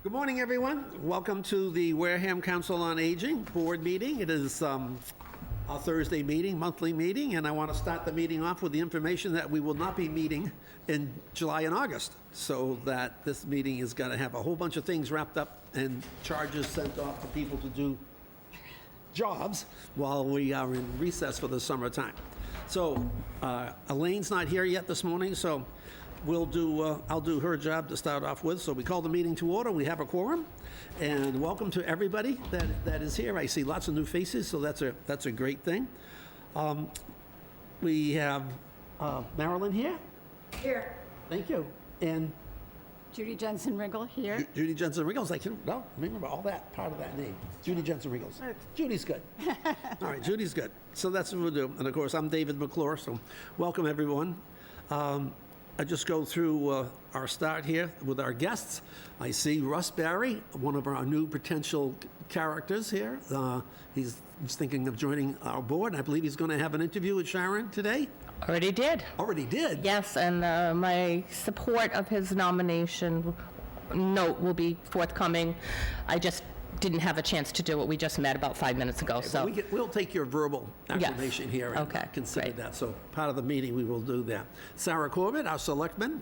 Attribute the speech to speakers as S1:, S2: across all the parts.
S1: Good morning, everyone. Welcome to the Wareham Council on Aging Board meeting. It is our Thursday meeting, monthly meeting, and I want to start the meeting off with the information that we will not be meeting in July and August, so that this meeting is going to have a whole bunch of things wrapped up and charges sent off to people to do jobs while we are in recess for the summertime. So Elaine's not here yet this morning, so I'll do her job to start off with. So we call the meeting to order. We have a quorum, and welcome to everybody that is here. I see lots of new faces, so that's a great thing. We have Marilyn here.
S2: Here.
S1: Thank you. And
S2: Judy Jensen-Riggle here.
S1: Judy Jensen-Riggles. I can remember all that part of that name. Judy Jensen-Riggles. Judy's good. All right, Judy's good. So that's what we'll do. And of course, I'm David McClure. So welcome everyone. I just go through our start here with our guests. I see Russ Barry, one of our new potential characters here. He's thinking of joining our board. I believe he's going to have an interview with Sharon today.
S3: Already did.
S1: Already did?
S3: Yes, and my support of his nomination note will be forthcoming. I just didn't have a chance to do it. We just met about 5 minutes ago, so.
S1: We'll take your verbal affirmation here and
S3: Okay,
S1: consider
S3: great.
S1: that. So part of the meeting, we will do that. Sarah Corbett, our selectman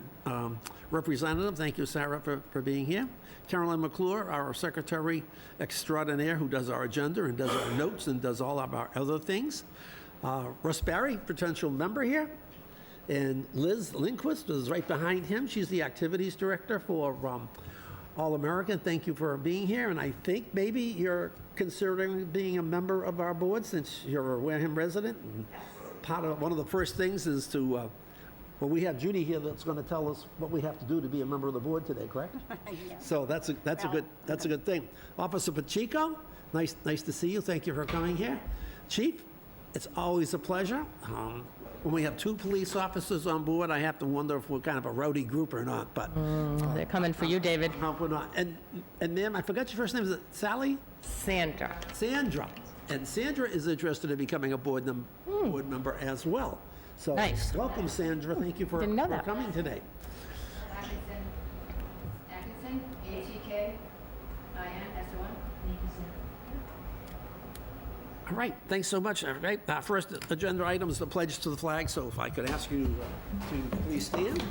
S1: representative. Thank you, Sarah, for being here. Carolyn McClure, our secretary extraordinaire, who does our agenda and does our notes and does all of our other things. Russ Barry, potential member here. And Liz Lindquist is right behind him. She's the activities director for All-American. Thank you for being here, and I think maybe you're considering being a member of our board since you're a Wareham resident. And one of the first things is to, well, we have Judy here that's going to tell us what we have to do to be a member of the board today, correct?
S2: Yes.
S1: So that's a good thing. Officer Pacheco, nice to see you. Thank you for coming here. Chief, it's always a pleasure. When we have two police officers on board, I have to wonder if we're kind of a rowdy group or not, but.
S3: They're coming for you, David.
S1: No, we're not. And ma'am, I forgot your first name. Is it Sally?
S3: Sandra.
S1: Sandra. And Sandra is interested in becoming a board member as well. So
S3: Nice.
S1: welcome, Sandra. Thank you for
S3: Didn't know that.
S1: coming today.
S4: Atkinson, A-T-K-I-N-S-O-N.
S1: All right, thanks so much. All right, first agenda item is the pledge to the flag, so if I could ask you to please stand.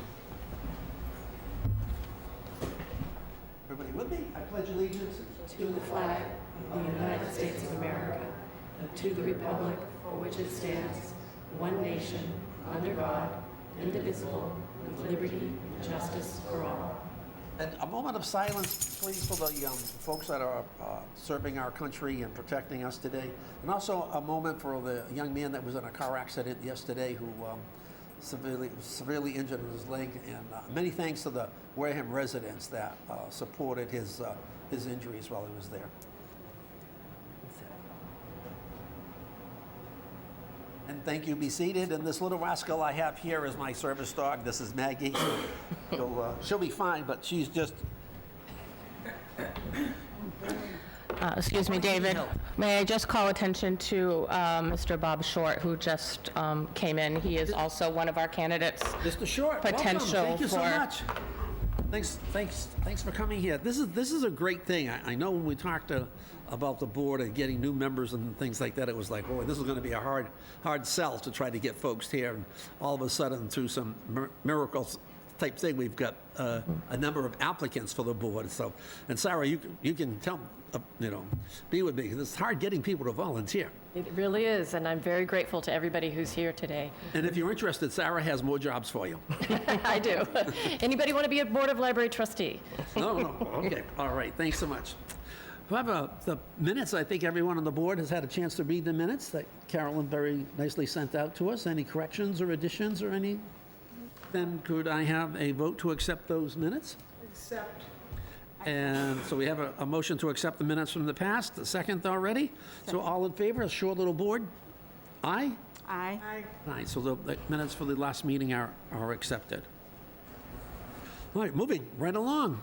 S1: Everybody with me? I pledge allegiance
S5: To the flag of the United States of America, and to the republic for which it stands, one nation, under God, indivisible, with liberty and justice for all.
S1: And a moment of silence, please, for the folks that are serving our country and protecting us today. And also a moment for the young man that was in a car accident yesterday who severely injured in his leg. And many thanks to the Wareham residents that supported his injuries while he was there. And thank you. Be seated. And this little rascal I have here is my service dog. This is Maggie. She'll be fine, but she's just.
S3: Excuse me, David. May I just call attention to Mr. Bob Short, who just came in. He is also one of our candidates.
S1: Mr. Short,
S3: Potential
S1: welcome. Thank you so
S3: for-
S1: much. Thanks for coming here. This is a great thing. I know when we talked about the board and getting new members and things like that, it was like, oh, this is going to be a hard sell to try to get folks here. And all of a sudden, through some miracles type thing, we've got a number of applicants for the board. So, and Sarah, you can tell, be with me, because it's hard getting people to volunteer.
S5: It really is, and I'm very grateful to everybody who's here today.
S1: And if you're interested, Sarah has more jobs for you.
S5: I do. Anybody want to be a Board of Library trustee?
S1: No, okay, all right, thanks so much. We have the minutes. I think everyone on the board has had a chance to read the minutes that Carolyn very nicely sent out to us. Any corrections or additions or any? Then could I have a vote to accept those minutes?
S2: Accept.
S1: And so we have a motion to accept the minutes from the past, the second already. So all in favor, a short little board? Aye?
S2: Aye.
S1: Aye, so the minutes for the last meeting are accepted. All right, moving right along.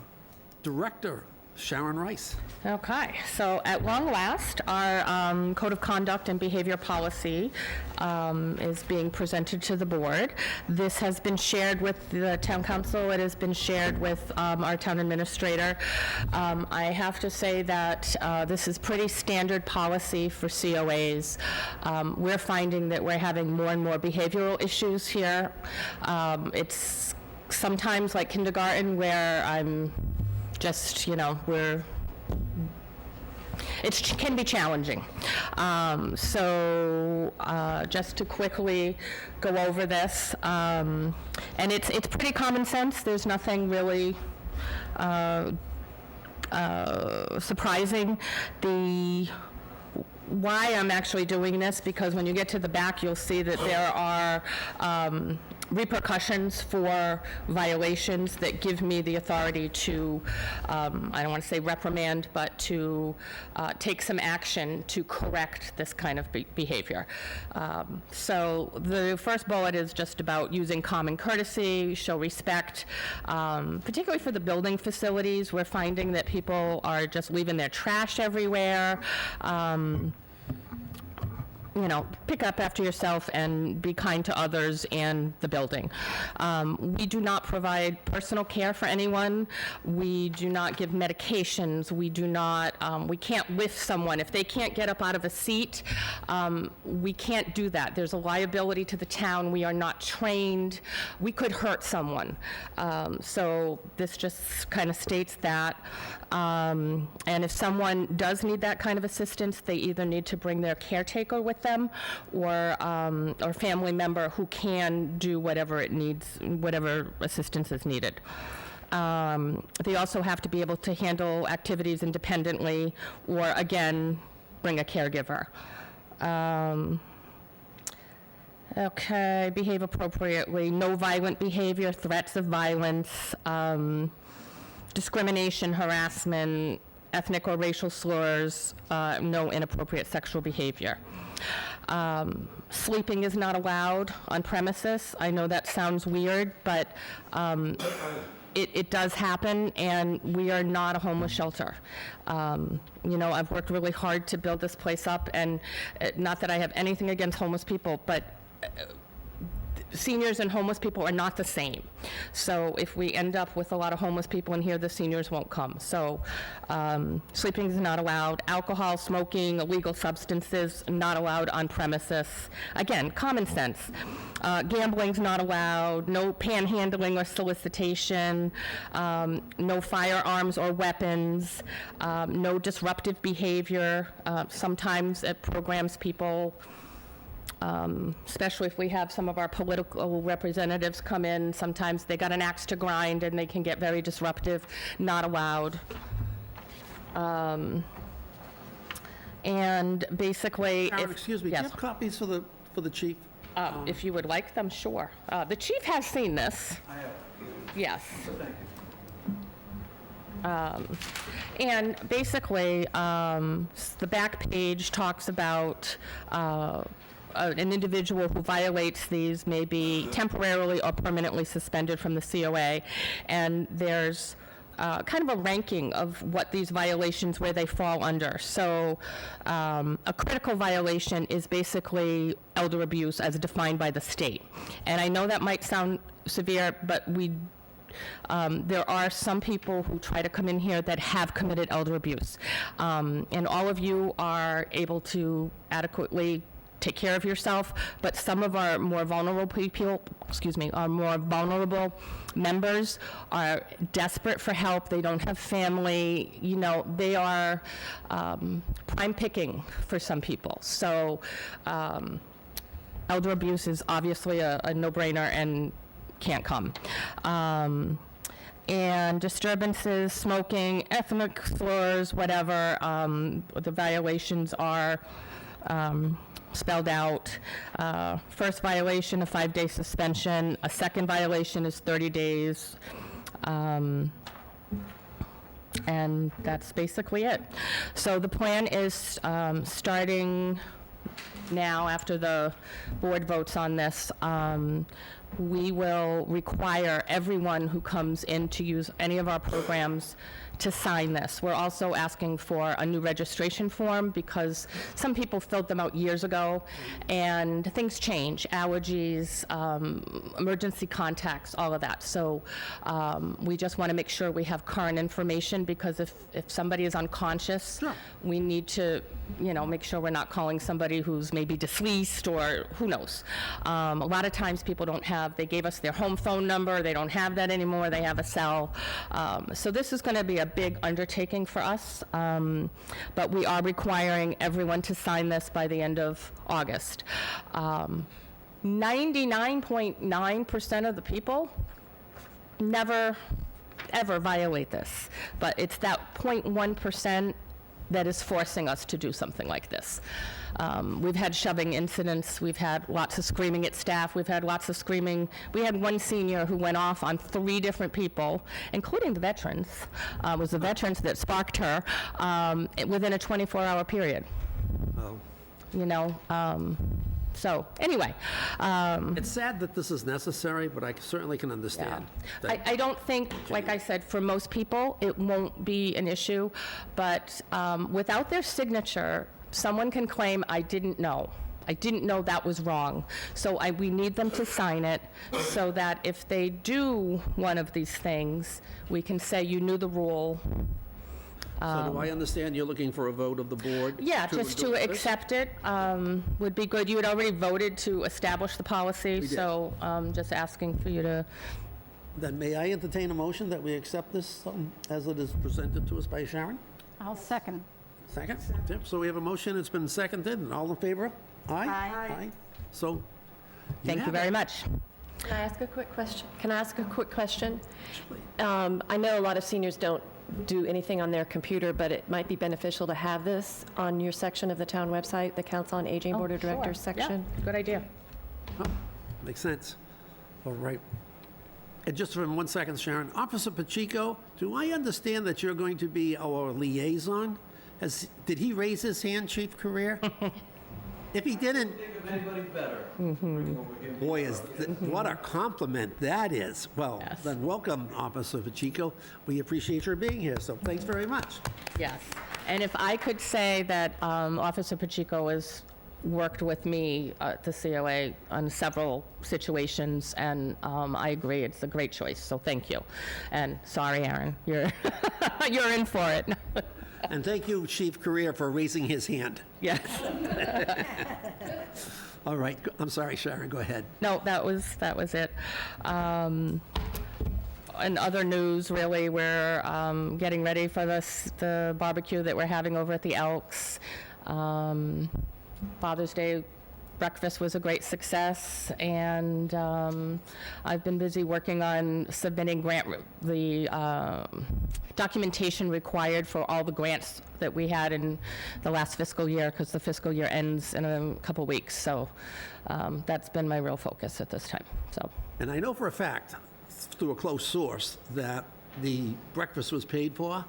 S1: Director Sharon Rice.
S3: Okay, so at long last, our Code of Conduct and Behavior Policy is being presented to the board. This has been shared with the town council, it has been shared with our town administrator. I have to say that this is pretty standard policy for COAs. We're finding that we're having more and more behavioral issues here. It's sometimes like kindergarten where I'm just, it can be challenging. Just to quickly go over this, and it's pretty common sense. There's nothing really surprising. Why I'm actually doing this, because when you get to the back, you'll see that there are repercussions for violations that give me the authority to, I don't want to say reprimand, but to take some action to correct this kind of behavior. So the first bullet is just about using common courtesy, show respect, particularly for the building facilities. We're finding that people are just leaving their trash everywhere. Pick up after yourself and be kind to others and the building. We do not provide personal care for anyone. We do not give medications. We do not, we can't lift someone. If they can't get up out of a seat, we can't do that. There's a liability to the town. We are not trained. We could hurt someone. So this just kind of states that. And if someone does need that kind of assistance, they either need to bring their caretaker with them or family member who can do whatever it needs, whatever assistance is needed. They also have to be able to handle activities independently or, again, bring a caregiver. Okay, behave appropriately, no violent behavior, threats of violence, discrimination, harassment, ethnic or racial slurs, no inappropriate sexual behavior. Sleeping is not allowed on premises. I know that sounds weird, but it does happen, and we are not a homeless shelter. I've worked really hard to build this place up, and not that I have anything against homeless people, but seniors and homeless people are not the same. So if we end up with a lot of homeless people in here, the seniors won't come. So sleeping is not allowed. Alcohol, smoking, illegal substances, not allowed on premises. Again, common sense. Gambling's not allowed. No panhandling or solicitation. No firearms or weapons. No disruptive behavior. Sometimes it programs people, especially if we have some of our political representatives come in, sometimes they got an axe to grind and they can get very disruptive, not allowed. And basically,
S1: Sharon, excuse me, do you
S3: yes.
S1: have copies for the chief?
S3: If you would like them, sure. The chief has seen this.
S1: I have.
S3: Yes.
S1: Thank you.
S3: And basically, the back page talks about an individual who violates these may be temporarily or permanently suspended from the COA, and there's kind of a ranking of what these violations, where they fall under. So a critical violation is basically elder abuse as defined by the state. And I know that might sound severe, but there are some people who try to come in here that have committed elder abuse. And all of you are able to adequately take care of yourself, but some of our more vulnerable people, our more vulnerable members are desperate for help. They don't have family. They are prime picking for some people. So elder abuse is obviously a no-brainer and can't come. And disturbances, smoking, ethnic slurs, whatever, the violations are spelled out. First violation, a 5-day suspension. A second violation is 30 days. And that's basically it. So the plan is starting now, after the board votes on this, we will require everyone who comes in to use any of our programs to sign this. We're also asking for a new registration form because some people filled them out years ago, and things change, allergies, emergency contacts, all of that. So we just want to make sure we have current information, because if somebody is unconscious,
S1: Sure.
S3: we need to, make sure we're not calling somebody who's maybe deceased or who knows. A lot of times people don't have, they gave us their home phone number, they don't have that anymore, they have a cell. So this is going to be a big undertaking for us, but we are requiring everyone to sign this by the end of August. 99.9% of the people never, ever violate this, but it's that 0.1% that is forcing us to do something like this. We've had shoving incidents, we've had lots of screaming at staff, we've had lots of screaming. We had one senior who went off on 3 different people, including the veterans. It was the veterans that sparked her within a 24-hour period.
S1: Oh.
S3: So anyway,
S1: It's sad that this is necessary, but I certainly can understand. that-
S3: I don't think, like I said, for most people, it won't be an issue, but without their signature, someone can claim, I didn't know. I didn't know that was wrong. So we need them to sign it so that if they do one of these things, we can say, you knew the rule.
S1: So do I understand you're looking for a vote of the board?
S3: Yeah, just to
S1: endorse this?
S3: accept it would be good. You had already voted to establish the policy,
S1: did.
S3: so just asking for you to,
S1: Then may I entertain a motion that we accept this as it is presented to us by Sharon?
S2: I'll second.
S1: Second? Yep, so we have a motion, it's been seconded, and all in favor? Aye?
S2: Aye.
S1: So,
S3: thank you
S1: have
S3: very
S1: it.
S3: much.
S5: Can I ask a quick question?
S1: Please.
S5: I know a lot of seniors don't do anything on their computer, but it might be beneficial to have this on your section of the town website, the Council on Aging Board of
S3: Sure.
S5: Directors
S3: Yeah,
S5: section.
S3: good idea.
S1: Oh, makes sense. All right. And just for 1 second, Sharon, Officer Pacheco, do I understand that you're going to be our liaison? Did he raise his hand, Chief Career? If he didn't,
S4: Think of anybody better.
S1: boy, what a compliment that is. Well,
S3: Yes.
S1: then welcome, Officer Pacheco. We appreciate your being here, so thanks very much.
S3: Yes. And if I could say that Officer Pacheco has worked with me at the COA on several situations, and I agree, it's a great choice, so thank you. And sorry, Aaron, you're, you're in for it.
S1: And thank you, Chief Career, for raising his hand.
S3: Yes.
S1: All right, I'm sorry, Sharon, go ahead.
S3: No, that was it. In other news, really, we're getting ready for the barbecue that we're having over at the Elks. Father's Day breakfast was a great success, and I've been busy working on submitting the documentation required for all the grants that we had in the last fiscal year, because the fiscal year ends in a couple weeks. So that's been my real focus at this time. So.
S1: And I know for a fact, through a close source, that the breakfast was paid for.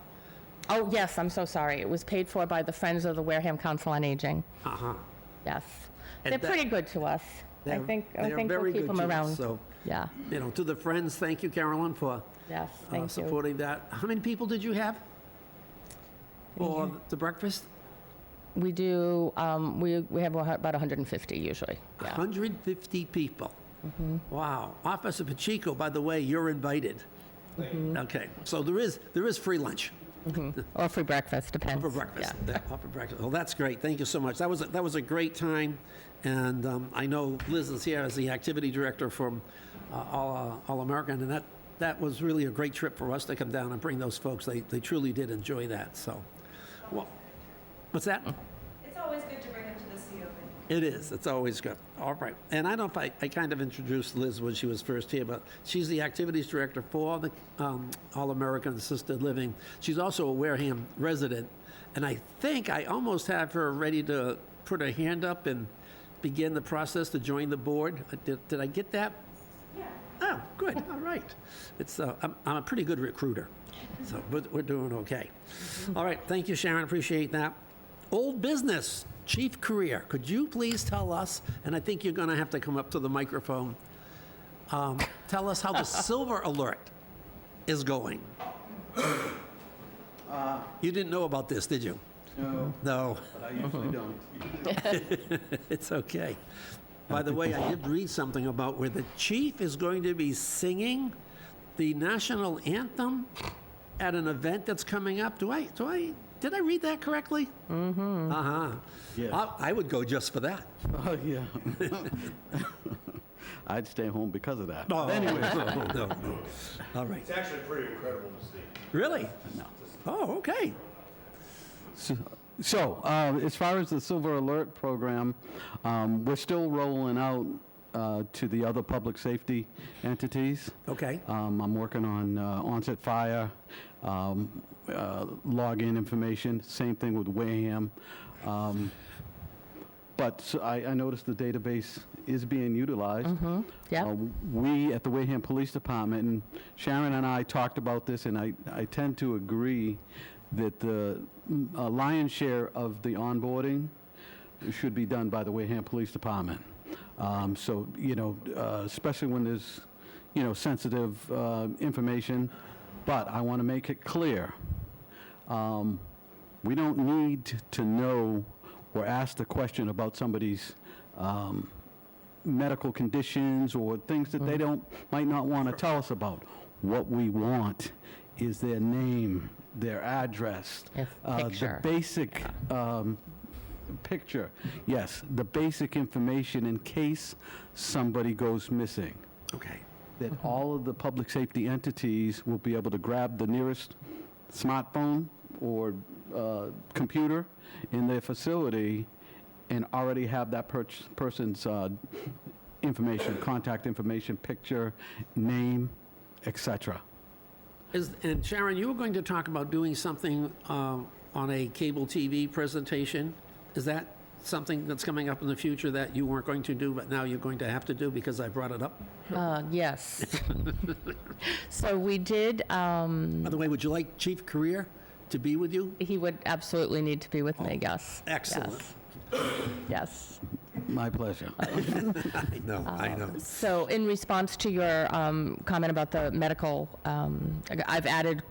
S3: Oh, yes, I'm so sorry. It was paid for by the Friends of the Wareham Council on Aging.
S1: Uh-huh.
S3: Yes.
S1: And
S3: They're
S1: that-
S3: pretty good to us. I think
S1: They're
S3: we'll
S1: very
S3: keep
S1: good
S3: them
S1: to us,
S3: around.
S1: So,
S3: Yeah,
S1: to the Friends, thank you, Carolyn, for
S3: yes, thank you.
S1: supporting that. How many people did you have for the breakfast?
S3: We do, we have about 150 usually, yeah.
S1: 150 people.
S3: Mm-hmm.
S1: Wow. Officer Pacheco, by the way, you're invited.
S3: Mm-hmm.
S1: Okay, so there is free lunch.
S3: Or free breakfast, depends.
S1: For breakfast.
S3: Yeah.
S1: For breakfast. Well, that's great. Thank you so much. That was a great time, and I know Liz is here as the activity director from All American, and that was really a great trip for us to come down and bring those folks. They truly did enjoy that. So, well, what's that?
S6: It's always good to bring them to the COA.
S1: It is. It's always good. All right. And I don't know if I kind of introduced Liz when she was first here, but she's the activities director for the All-American Assisted Living. She's also a Wareham resident. And I think I almost have her ready to put her hand up and begin the process to join the board. Did I get that?
S6: Yeah.
S1: Oh, good. All right. It's I'm a pretty good recruiter, so we're doing okay. All right. Thank you, Sharon. Appreciate that. Old business, Chief Career. Could you please tell us, and I think you're going to have to come up to the microphone, tell us how the silver alert is going. You didn't know about this, did you?
S4: No,
S1: No,
S4: but I usually don't.
S1: it's okay. By the way, I did read something about where the chief is going to be singing the national anthem at an event that's coming up. Did I read that correctly? Mm-hmm. Uh-huh.
S4: Yes.
S1: I would go just for that.
S4: Oh, yeah. I'd stay home because of that.
S1: No,
S4: But anyway,
S1: no. All right.
S7: It's actually pretty incredible to see.
S1: Really?
S4: no.
S1: Oh, okay.
S4: So, as far as the Silver Alert program, we're still rolling out to the other public safety entities.
S1: Okay.
S4: I'm working on onset fire, login information, same thing with Wareham. But I noticed the database is being utilized.
S3: Yep.
S4: We at the Wareham Police Department, and Sharon and I talked about this, and I tend to agree that the lion's share of the onboarding should be done by the Wareham Police Department. So, especially when there's, sensitive information. But I want to make it clear, we don't need to know or ask a question about somebody's medical conditions or things that they might not want to tell us about. What we want is their name, their address,
S3: Picture.
S4: the basic picture. Yes, the basic information in case somebody goes missing.
S1: Okay.
S4: That all of the public safety entities will be able to grab the nearest smartphone or computer in their facility and already have that person's information, contact information, picture, name, etc.
S1: And Sharon, you were going to talk about doing something on a cable TV presentation. Is that something that's coming up in the future that you weren't going to do, but now you're going to have to do because I brought it up?
S3: Yes. So we did,
S1: By the way, would you like Chief Career to be with you?
S3: he would absolutely need to be with me, yes.
S1: Excellent.
S3: Yes.
S4: My pleasure.
S1: I know.
S3: So in response to your comment about the medical, I've added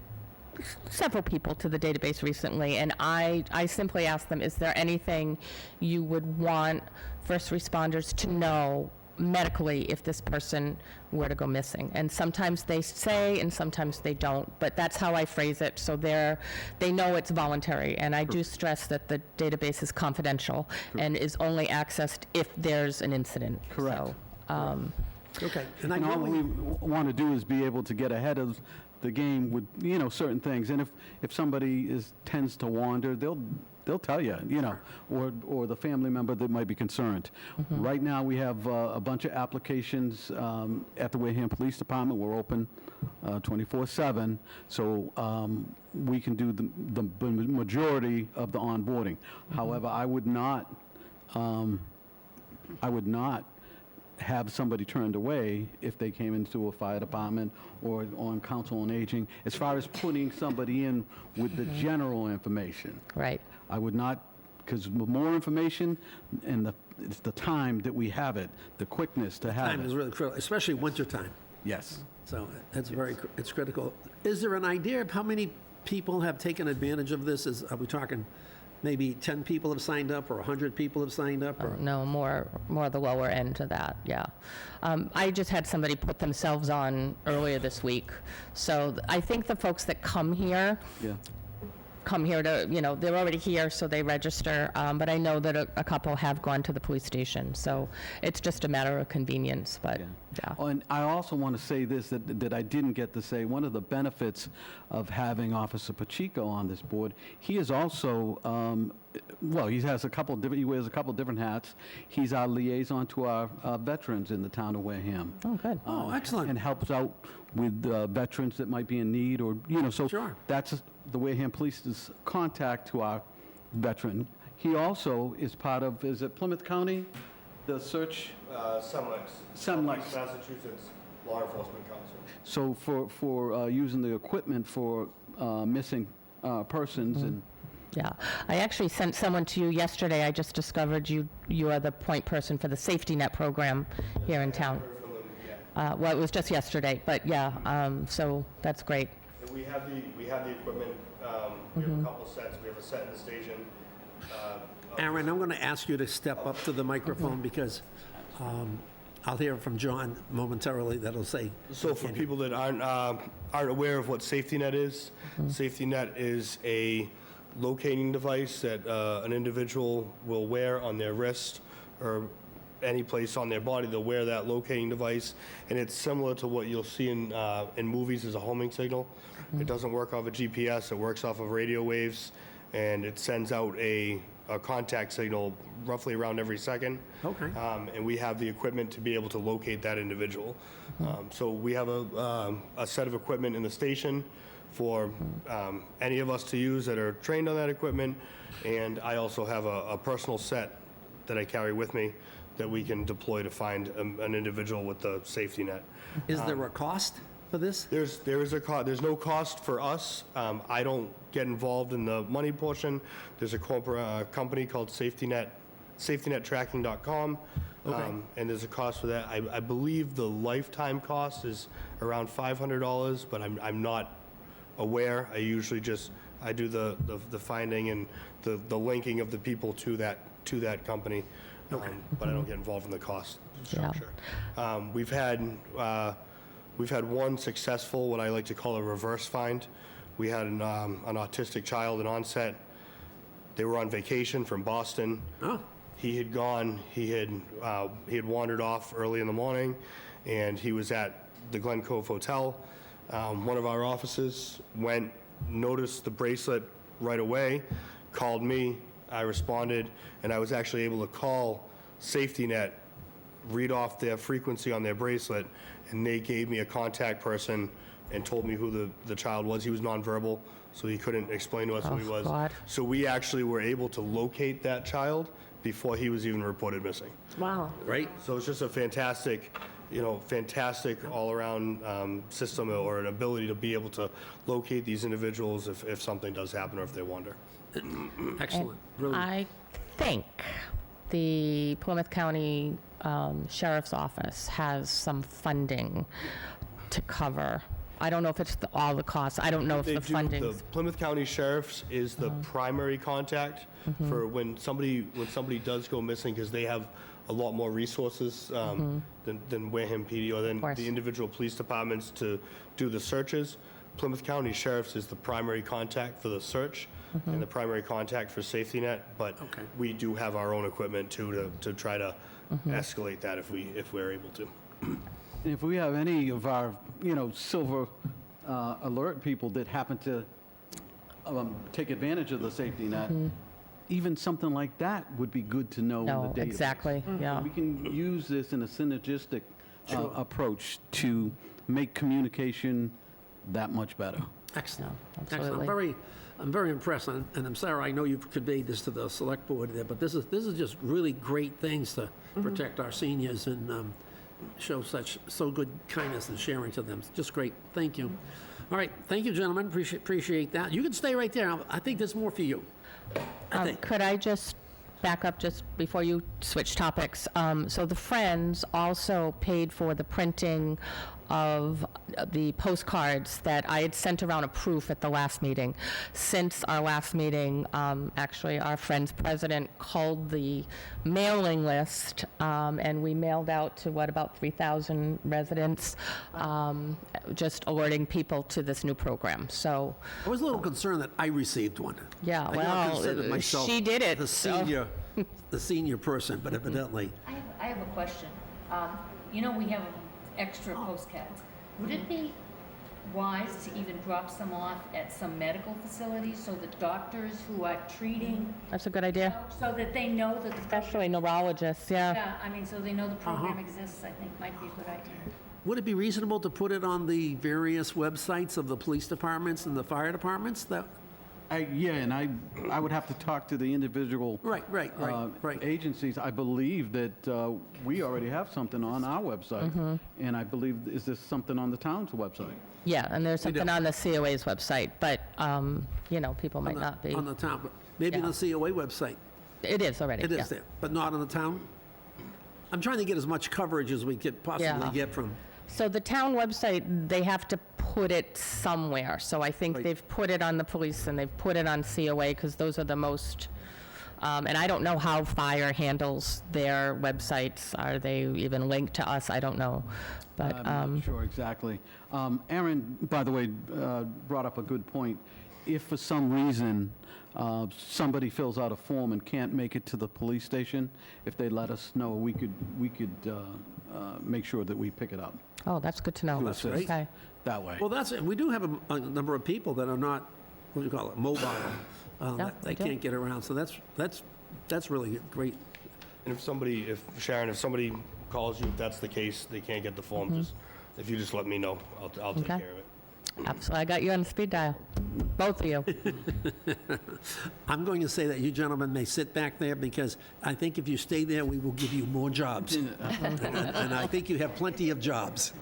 S3: several people to the database recently, and I simply asked them, is there anything you would want first responders to know medically if this person were to go missing? And sometimes they say, and sometimes they don't, but that's how I phrase it, so they know it's voluntary. And I do stress that the database is confidential and is only accessed if there's an incident.
S4: Correct.
S3: So,
S1: Okay. And I
S4: And all
S1: know
S4: we want to do is be able to get ahead of the game with, certain things. And if somebody tends to wander, they'll tell you, or the family member that might be concerned. Right now, we have a bunch of applications at the Wareham Police Department. We're open 24/7, so we can do the majority of the onboarding. However, I would not have somebody turned away if they came into a fire department or on council on aging, as far as putting somebody in with the general information.
S3: right.
S4: I would not, because the more information and it's the time that we have it, the quickness to have
S1: time is
S4: it.
S1: really critical, especially wintertime.
S4: Yes.
S1: So it's it's critical. Is there an idea of how many people have taken advantage of this? Are we talking maybe 10 people have signed up or 100 people have signed up? Or?
S3: No, more the lower end of that, yeah. I just had somebody put themselves on earlier this week. So I think the folks that come here
S4: Yeah.
S3: to, they're already here, so they register. But I know that a couple have gone to the police station. So it's just a matter of convenience, but yeah.
S4: Oh, and I also want to say this, that I didn't get to say. One of the benefits of having Officer Pacheco on this board, he is also, he has he wears a couple different hats. He's our liaison to our veterans in the town of Wareham.
S3: Oh, good.
S1: Oh, excellent.
S4: And helps out with veterans that might be in need, or, so
S1: Sure.
S4: that's the Wareham Police's contact to our veteran. He also is part of, is it Plymouth County, the search?
S7: SEMLEX.
S4: SEMLEX.
S7: Massachusetts Law Enforcement Council.
S4: So for using the equipment for missing persons and.
S3: Yeah. I actually sent someone to you yesterday. I just discovered you are the point person for the safety net program here in town. Well, it was just yesterday, but yeah, so that's great.
S7: And we have the equipment, we have a couple sets, we have a set in the station.
S1: Aaron, I'm going to ask you to step up to the microphone because I'll hear from John momentarily that'll say.
S7: So for people that aren't aware of what safety net is, safety net is a locating device that an individual will wear on their wrist or any place on their body. They'll wear that locating device, and it's similar to what you'll see in movies as a homing signal. It doesn't work off a GPS, it works off of radio waves, and it sends out a contact signal roughly around every second.
S1: Okay.
S7: And we have the equipment to be able to locate that individual. So we have a set of equipment in the station for any of us to use that are trained on that equipment, and I also have a personal set that I carry with me that we can deploy to find an individual with the safety net.
S1: Is there a cost for this?
S7: There is a cost. There's no cost for us. I don't get involved in the money portion. There's a corporate company called safetynettracking.com, and there's a cost for that. I believe the lifetime cost is around $500, but I'm not aware. I usually I do the finding and the linking of the people to that company, but I don't get involved in the cost structure. We've had one successful, what I like to call a reverse find. We had an autistic child in onset. They were on vacation from Boston.
S1: Oh.
S7: He had gone. He had wandered off early in the morning, and he was at the Glen Cove Hotel. One of our officers went, noticed the bracelet right away, called me. I responded, and I was actually able to call Safety Net, read off their frequency on their bracelet, and they gave me a contact person and told me who the child was. He was nonverbal, so he couldn't explain to us who he was.
S3: God.
S7: So we actually were able to locate that child before he was even reported missing.
S3: Wow.
S1: Right?
S7: So it's just a fantastic all-around system or an ability to be able to locate these individuals if something does happen or if they wander.
S1: Excellent. Really.
S3: I think the Plymouth County Sheriff's Office has some funding to cover. I don't know if it's all the costs. I don't know if
S7: They
S3: the
S7: do.
S3: funding.
S7: The Plymouth County Sheriff's is the primary contact for when somebody does go missing, because they have a lot more resources than Wareham PD or than
S3: course.
S7: the individual police departments to do the searches. Plymouth County Sheriff's is the primary contact for the search and the primary contact for Safety Net, but we do have our own equipment too to try to escalate that if we're able to.
S4: And if we have any of our, silver alert people that happen to take advantage of the safety net, even something like that would be good to know in
S3: No,
S4: the database.
S3: exactly, yeah.
S4: We can use this in a synergistic approach to make communication that much better.
S1: Excellent.
S3: absolutely.
S1: Excellent. I'm very impressed, and I'm sorry, I know you've conveyed this to the select board there, but this is just really great things to protect our seniors and show so good kindness and sharing to them. Just great. Thank you. All right. Thank you, gentlemen. Appreciate that. You can stay right there. I think there's more for you. I think.
S3: Could I just back up just before you switch topics? So the Friends also paid for the printing of the postcards that I had sent around a proof at the last meeting. Since our last meeting, actually, our Friends president culled the mailing list, and we mailed out to, about 3,000 residents, just alerting people to this new program. So,
S1: I was a little concerned that I received one.
S3: yeah,
S1: I don't
S3: well,
S1: consider myself
S3: she did it.
S1: the senior person, but evidently.
S8: I have a question. We have extra postcards. Would it be wise to even drop some off at some medical facilities so that doctors who are treating,
S3: That's a good idea.
S8: so that they know that the program,
S3: Especially neurologists, yeah.
S8: so they know the program exists, I think might be a good idea.
S1: Would it be reasonable to put it on the various websites of the police departments and the fire departments?
S4: Yeah, and I would have to talk to the individual
S1: Right.
S4: agencies. I believe that we already have something on our website, and I believe, is this something on the town's website?
S3: Yeah, and there's something on the COA's website, but, people might not be.
S1: On the town, but maybe on the COA website.
S3: It is already,
S1: It
S3: yeah.
S1: is there, but not on the town? I'm trying to get as much coverage as we could possibly
S3: Yeah.
S1: get from
S3: So the town website, they have to put it somewhere. So I think
S1: Right.
S3: they've put it on the police and they've put it on COA because those are the most, and I don't know how fire handles their websites. Are they even linked to us? I don't know. But,
S4: I'm not sure exactly. Aaron, by the way, brought up a good point. If for some reason somebody fills out a form and can't make it to the police station, if they let us know, we could make sure that we pick it up
S3: oh, that's good to know.
S1: that's great.
S3: Okay.
S4: that way.
S1: Well, that's it. We do have a number of people that are not, what do you call it, mobile. That they
S3: we do.
S1: can't get around, so that's really great.
S7: And if somebody calls you, if that's the case, they can't get the form, just, if you just let me know, I'll take
S3: Okay.
S7: care of it.
S3: Absolutely. I got you on the speed dial. Both of you.
S1: I'm going to say that you gentlemen may sit back there, because I think if you stay there, we will give you more jobs. And I think you have plenty of jobs.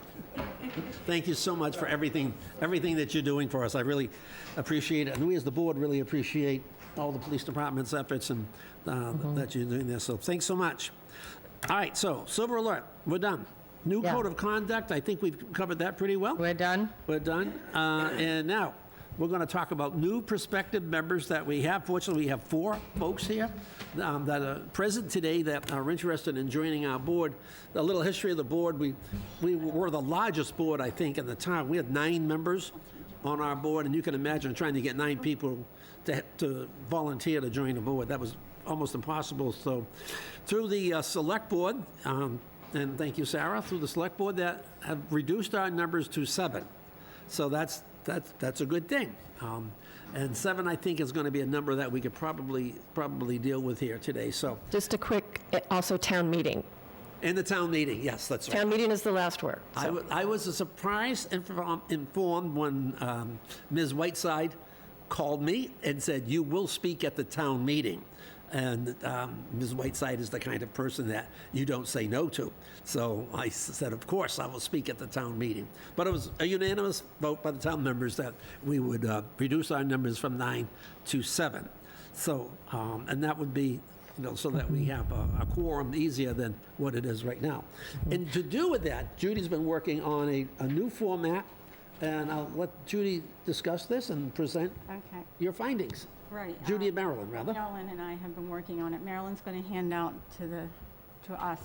S1: Thank you so much for everything that you're doing for us. I really appreciate it. And we as the board really appreciate all the police department's efforts and that you're doing this. So thanks so much. All right, so silver alert, we're done. New
S3: Yeah.
S1: code of conduct, I think we've covered that pretty well.
S3: We're done?
S1: We're done. And now, we're going to talk about new prospective members that we have. Fortunately, we have 4 folks here that are present today that are interested in joining our board. A little history of the board, we were the largest board, I think, in the town. We had 9 members on our board, and you can imagine trying to get 9 people to volunteer to join the board. That was almost impossible. So through the select board, and thank you, Sarah, through the select board, that have reduced our numbers to 7. So that's a good thing. And 7, I think, is going to be a number that we could probably deal with here today. So,
S9: Just a quick, also town meeting.
S1: in the town meeting, yes, that's right.
S9: Town meeting is the last word.
S1: I was surprised informed when Ms. Whiteside called me and said, "You will speak at the town meeting." And Ms. Whiteside is the kind of person that you don't say no to. So I said, of course, I will speak at the town meeting. But it was a unanimous vote by the town members that we would reduce our numbers from 9 to 7. So, and that would be, so that we have a quorum easier than what it is right now. And to do with that, Judy's been working on a new format, and I'll let Judy discuss this and present
S2: Okay,
S1: your findings.
S2: right.
S1: Judy and Marilyn, rather.
S2: Marilyn and I have been working on it. Marilyn's going to hand out to us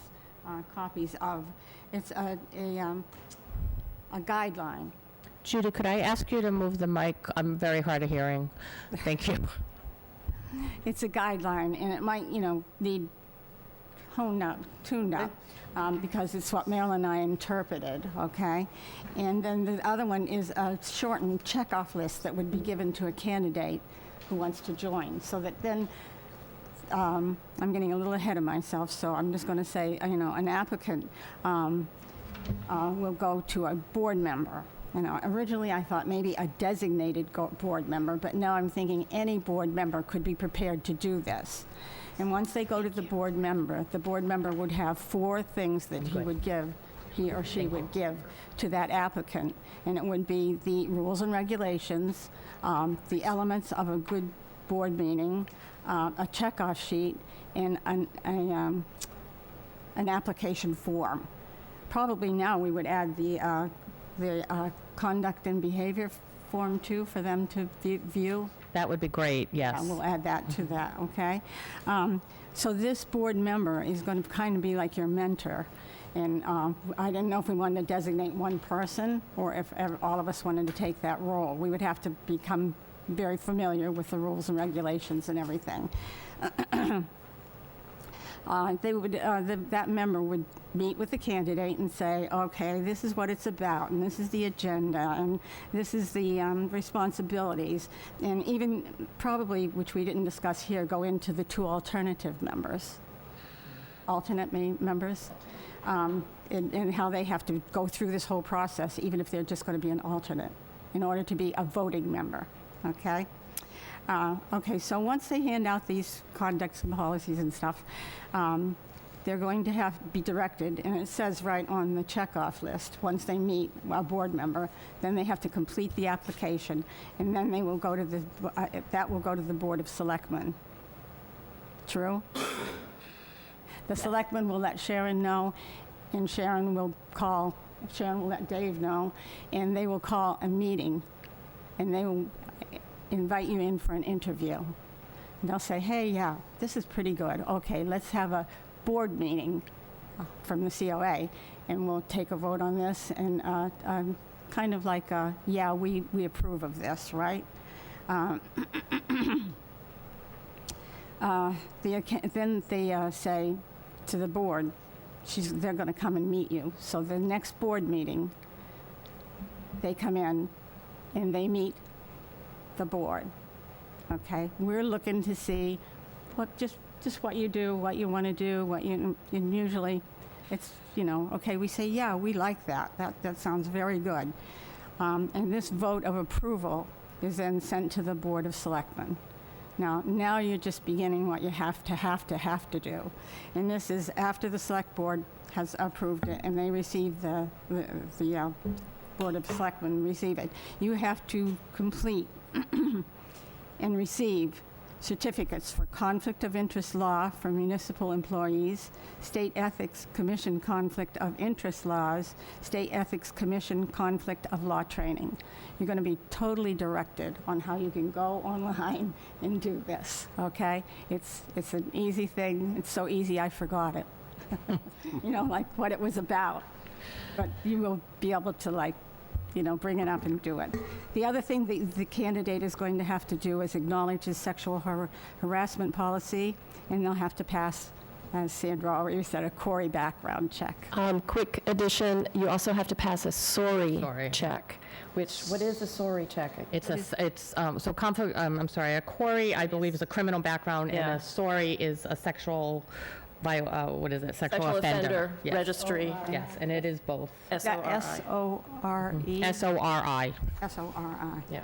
S2: copies of, it's a guideline.
S3: Judy, could I ask you to move the mic? I'm very hard of hearing. Thank you.
S2: It's a guideline, and it might, need tuned up, because it's what Marilyn and I interpreted, okay? And then the other one is a shortened checkoff list that would be given to a candidate who wants to join, so that then, I'm getting a little ahead of myself, so I'm just going to say, an applicant will go to a board member. Originally I thought maybe a designated board member, but now I'm thinking any board member could be prepared to do this. And once they go to the board member would have 4 things that he or she would give to that applicant. And it would be the rules and regulations, the elements of a good board meeting, a checkoff sheet, and an application form. Probably now we would add the conduct and behavior form too for them to view.
S3: That would be great, yes.
S2: Yeah, we'll add that to that, okay? So this board member is going to kind of be like your mentor. And I didn't know if we wanted to designate one person or if all of us wanted to take that role. We would have to become very familiar with the rules and regulations and everything. That member would meet with the candidate and say, okay, this is what it's about, and this is the agenda, and this is the responsibilities, and even probably, which we didn't discuss here, go into the 2 alternate members, and how they have to go through this whole process, even if they're just going to be an alternate, in order to be a voting member, okay? Okay, so once they hand out these conducts and policies and stuff, they're going to be directed, and it says right on the checkoff list, once they meet a board member, then they have to complete the application, and then they will go to that will go to the Board of Selectmen. True? The selectmen will let Sharon know, and Sharon will call Sharon will let Dave know, and they will call a meeting, and they will invite you in for an interview. And they'll say, hey, yeah, this is pretty good. Okay, let's have a board meeting from the COA, and we'll take a vote on this, and kind of like, yeah, we approve of this, right? Then they say to the board, they're going to come and meet you. So the next board meeting, they come in and they meet the board. Okay, we're looking to see just what you do, what you want to do, and usually it's, okay, we say, yeah, we like that. That sounds very good. And this vote of approval is then sent to the Board of Selectmen. Now you're just beginning what you have to do. And this is after the Select Board has approved it and they receive the Board of Selectmen receive it. You have to complete and receive certificates for conflict of interest law for municipal employees, State Ethics Commission conflict of interest laws, State Ethics Commission conflict of law training. You're going to be totally directed on how you can go online and do this, okay? It's an easy thing. It's so easy I forgot it. Like what it was about. But you will be able to bring it up and do it. The other thing the candidate is going to have to do is acknowledge his sexual harassment policy, and they'll have to pass, as Sandra already said, a Corey background check.
S9: Quick addition, you also have to pass a SORI check, what is a SORI check?
S3: So conflict, a Corey, I believe, is a criminal background,
S9: Yeah.
S3: and a SORI is a sexual sexual offender. Yes.
S9: registry.
S3: Yes, and it is both.
S2: That
S9: SORI.
S2: S-O-R-E?
S3: S-O-R-I.
S2: S-O-R-I.
S9: Yeah.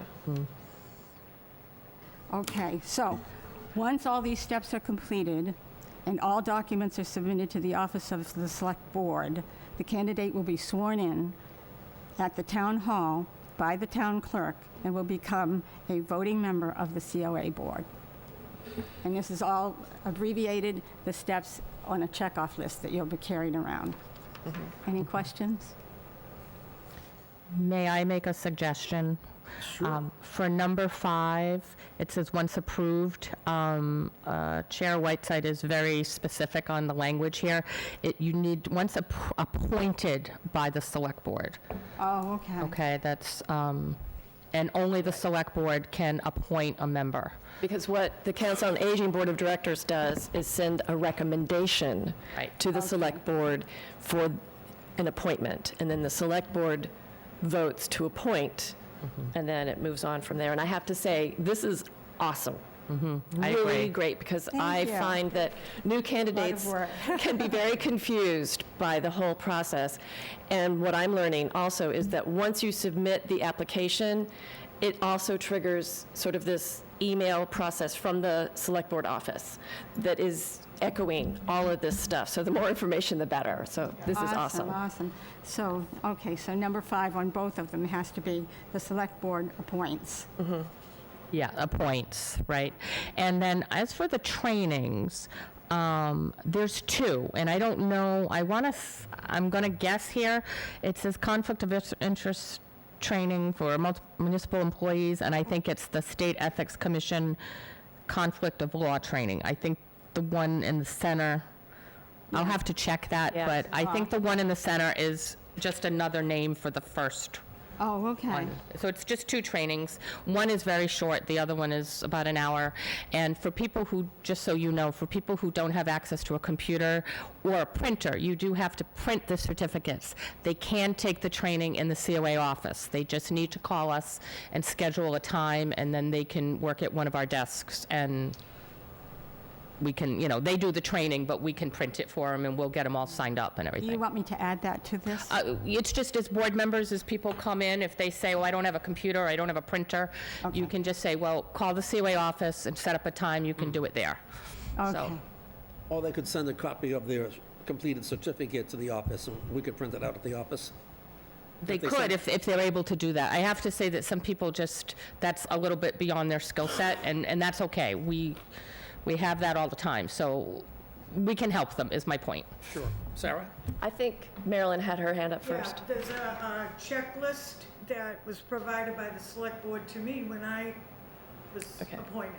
S2: Okay, so once all these steps are completed and all documents are submitted to the office of the Select Board, the candidate will be sworn in at the town hall by the town clerk and will become a voting member of the COA board. And this is all abbreviated, the steps on a checkoff list that you'll be carrying around. Any questions?
S3: May I make a suggestion?
S1: Sure.
S3: For number 5, it says once approved. Chair Whiteside is very specific on the language here. You need once appointed by the Select Board.
S2: Oh, okay.
S3: Okay, that's, and only the Select Board can appoint a member.
S9: Because what the Council on Aging Board of Directors does is send a recommendation
S3: Right.
S9: to the Select Board for an appointment, and then the Select Board votes to appoint, and then it moves on from there. And I have to say, this is awesome.
S3: I
S9: Really
S3: agree.
S9: great, because
S2: Thank
S9: I
S2: you.
S9: find that new candidates
S2: work.
S9: can be very confused by the whole process. And what I'm learning also is that once you submit the application, it also triggers sort of this email process from the Select Board office that is echoing all of this stuff. So the more information, the better. So this is awesome.
S2: Awesome. So, okay, so number 5 on both of them has to be the Select Board appoints.
S3: Yeah, appoints, right? And then as for the trainings, there's 2, and I don't know, I'm going to guess here. It says conflict of interest training for municipal employees, and I think it's the State Ethics Commission conflict of law training. I think the one in the center, I'll have to check that,
S9: Yeah.
S3: but I think the one in the center is just another name for the first
S2: Oh, okay.
S3: one. So it's just 2 trainings. One is very short, the other one is about an hour. And for people who, just so you know, for people who don't have access to a computer or a printer, you do have to print the certificates. They can take the training in the COA office. They just need to call us and schedule a time, and then they can work at one of our desks, and we can, they do the training, but we can print it for them, and we'll get them all signed up and
S2: Do you
S3: everything.
S2: want me to add that to this?
S3: It's just as board members, as people come in, if they say, well, I don't have a computer, or I don't have a printer, you
S2: Okay.
S3: can just say, well, call the COA office and set up a time, you can do it there.
S2: Okay.
S1: Or they could send a copy of their completed certificate to the office, and we could print it out at the office.
S3: They
S1: they
S3: could,
S1: send-
S3: if they're able to do that. I have to say that some people just, that's a little bit beyond their skill set, and that's okay. We have that all the time, so we can help them, is my point.
S1: Sure. Sarah?
S9: I think Marilyn had her hand up first.
S10: Yeah, there's a checklist that was provided by the select board to me when I was
S9: Okay.
S10: appointed.